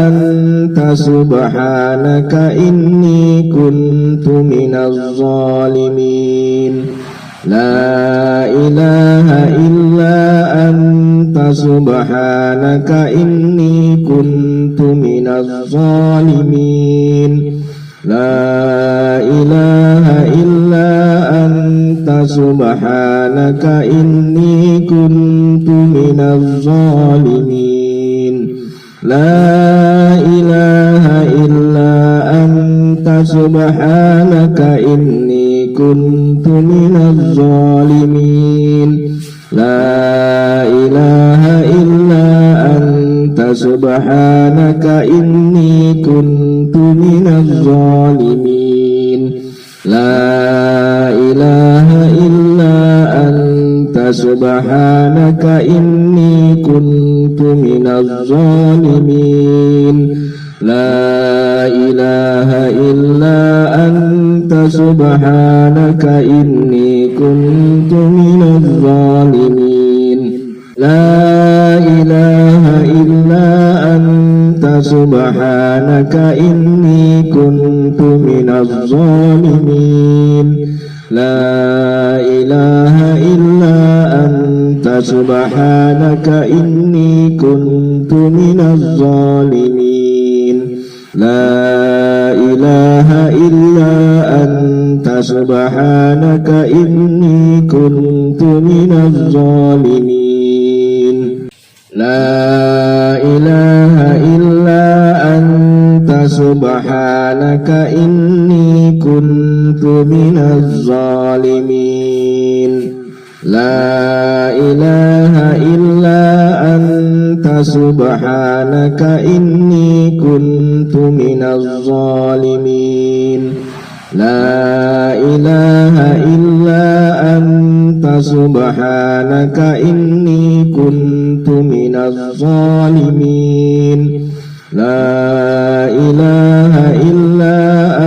أنت سبحانك إني كنت من الظالمين لا إله إلا أنت سبحانك إني كنت من الظالمين لا إله إلا أنت سبحانك إني كنت من الظالمين لا إله إلا أنت سبحانك إني كنت من الظالمين لا إله إلا أنت سبحانك إني كنت من الظالمين لا إله إلا أنت سبحانك إني كنت من الظالمين لا إله إلا أنت سبحانك إني كنت من الظالمين لا إله إلا أنت سبحانك إني كنت من الظالمين لا إله إلا أنت سبحانك إني كنت من الظالمين لا إله إلا أنت سبحانك إني كنت من الظالمين لا إله إلا أنت سبحانك إني كنت من الظالمين لا إله إلا أنت سبحانك إني كنت من الظالمين لا إله إلا أنت سبحانك إني كنت من الظالمين لا إله إلا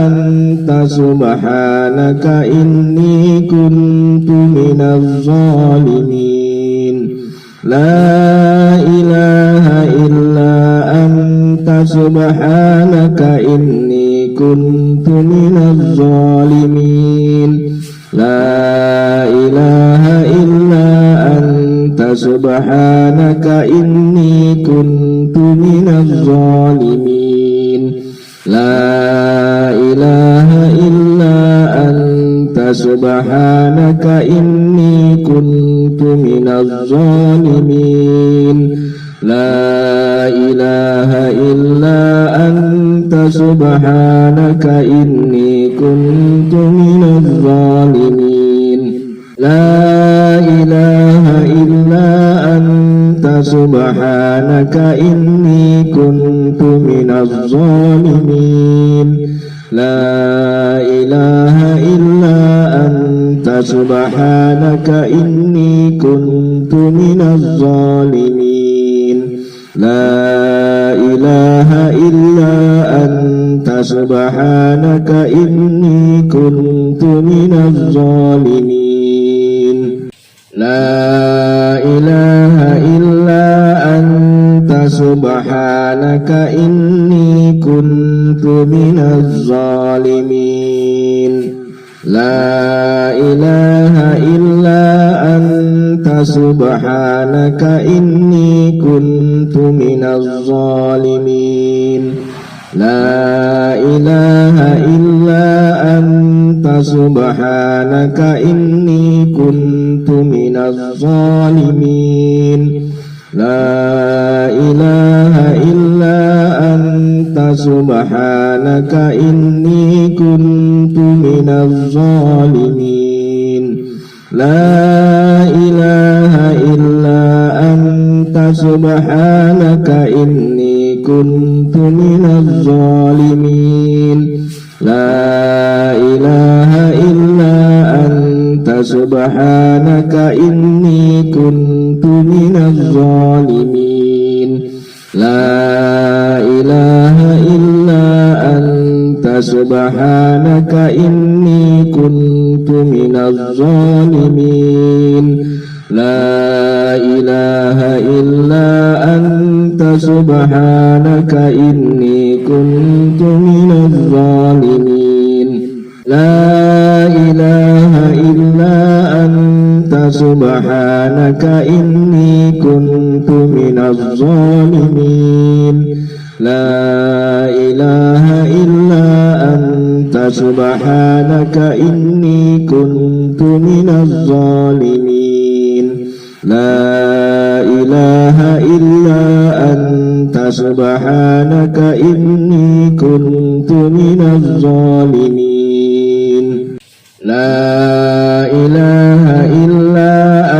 أنت سبحانك إني كنت من الظالمين لا إله إلا أنت سبحانك إني كنت من الظالمين لا إله إلا أنت سبحانك إني كنت من الظالمين لا إله إلا أنت سبحانك إني كنت من الظالمين لا إله إلا أنت سبحانك إني كنت من الظالمين لا إله إلا أنت سبحانك إني كنت من الظالمين لا إله إلا أنت سبحانك إني كنت من الظالمين لا إله إلا أنت سبحانك إني كنت من الظالمين لا إله إلا أنت سبحانك إني كنت من الظالمين لا إله إلا أنت سبحانك إني كنت من الظالمين لا إله إلا أنت سبحانك إني كنت من الظالمين لا إله إلا أنت سبحانك إني كنت من الظالمين لا إله إلا أنت سبحانك إني كنت من الظالمين لا إله إلا أنت سبحانك إني كنت من الظالمين لا إله إلا أنت سبحانك إني كنت من الظالمين لا إله إلا أنت سبحانك إني كنت من الظالمين لا إله إلا أنت سبحانك إني كنت من الظالمين لا إله إلا أنت سبحانك إني كنت من الظالمين لا إله إلا أنت سبحانك إني كنت من الظالمين لا إله إلا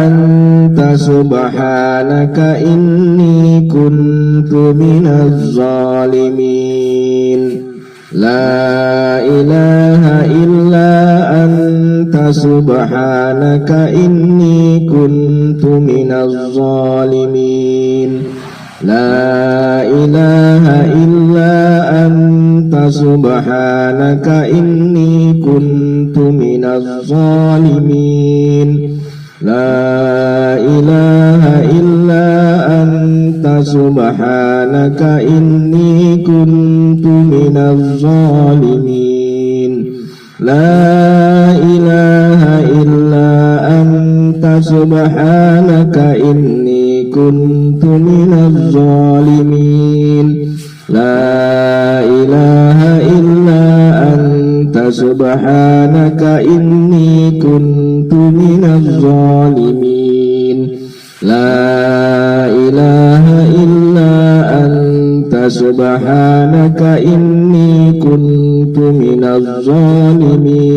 أنت سبحانك إني كنت من الظالمين لا إله إلا أنت سبحانك إني كنت من الظالمين لا إله إلا أنت سبحانك إني كنت من الظالمين لا إله إلا أنت سبحانك إني كنت من الظالمين لا إله إلا أنت سبحانك إني كنت من الظالمين لا إله إلا أنت سبحانك إني كنت من الظالمين لا إله إلا أنت سبحانك إني كنت من الظالمين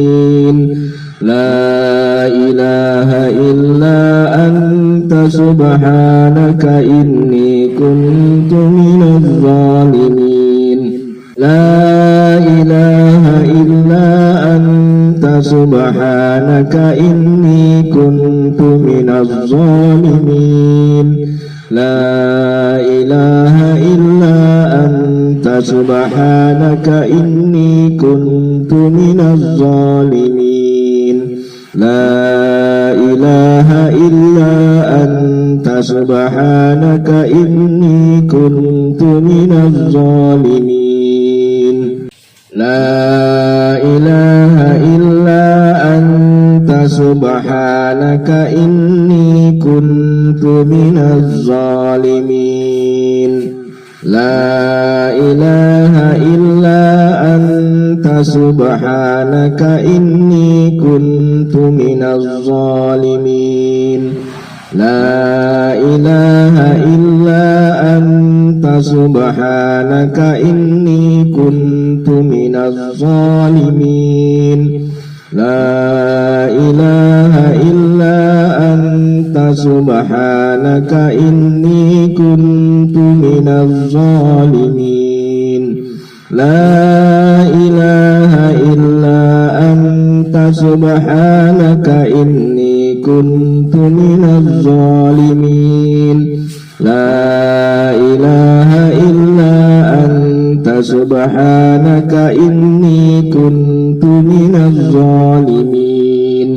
لا إله إلا أنت سبحانك إني كنت من الظالمين لا إله إلا أنت سبحانك إني كنت من الظالمين لا إله إلا أنت سبحانك إني كنت من الظالمين لا إله إلا أنت سبحانك إني كنت من الظالمين لا إله إلا أنت سبحانك إني كنت من الظالمين لا إله إلا أنت سبحانك إني كنت من الظالمين لا إله إلا أنت سبحانك إني كنت من الظالمين لا إله إلا أنت سبحانك إني كنت من الظالمين لا إله إلا أنت سبحانك إني كنت من الظالمين لا إله إلا أنت سبحانك إني كنت من الظالمين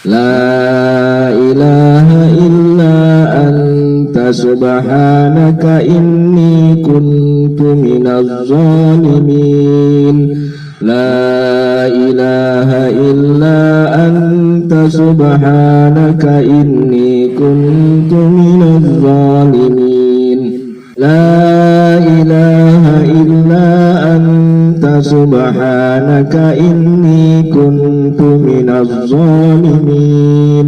لا إله إلا أنت سبحانك إني كنت من الظالمين لا إله إلا أنت سبحانك إني كنت من الظالمين لا إله إلا أنت سبحانك إني كنت من الظالمين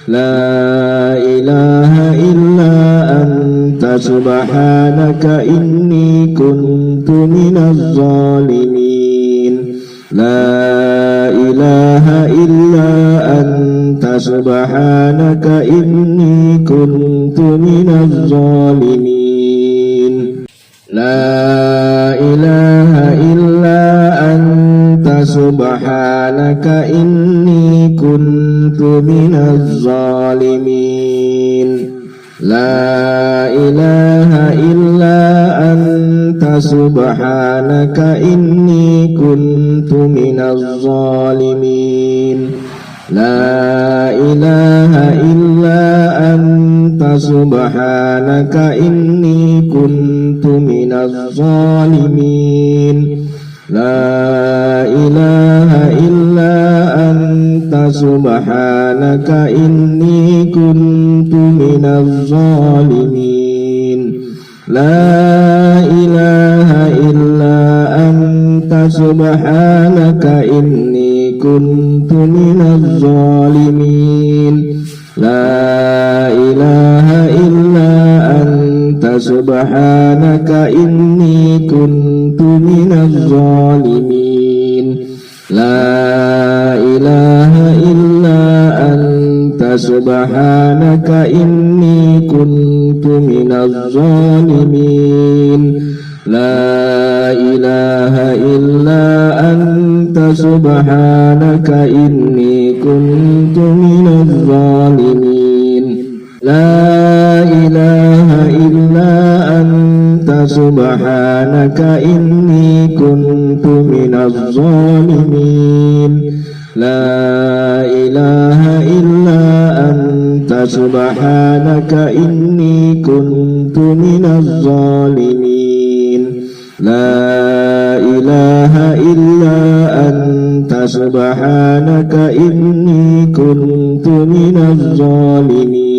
لا إله إلا أنت سبحانك إني كنت من الظالمين لا إله إلا أنت سبحانك إني كنت من الظالمين لا إله إلا أنت سبحانك إني كنت من الظالمين لا إله إلا أنت سبحانك إني كنت من الظالمين لا إله إلا أنت سبحانك إني كنت من الظالمين لا إله إلا أنت سبحانك إني كنت من الظالمين لا إله إلا أنت سبحانك إني كنت من الظالمين لا إله إلا أنت سبحانك إني كنت من الظالمين لا إله إلا أنت سبحانك إني كنت من الظالمين لا إله إلا أنت سبحانك إني كنت من الظالمين لا إله إلا أنت سبحانك إني كنت من الظالمين لا إله إلا أنت سبحانك إني كنت من الظالمين لا إله إلا أنت سبحانك إني كنت من الظالمين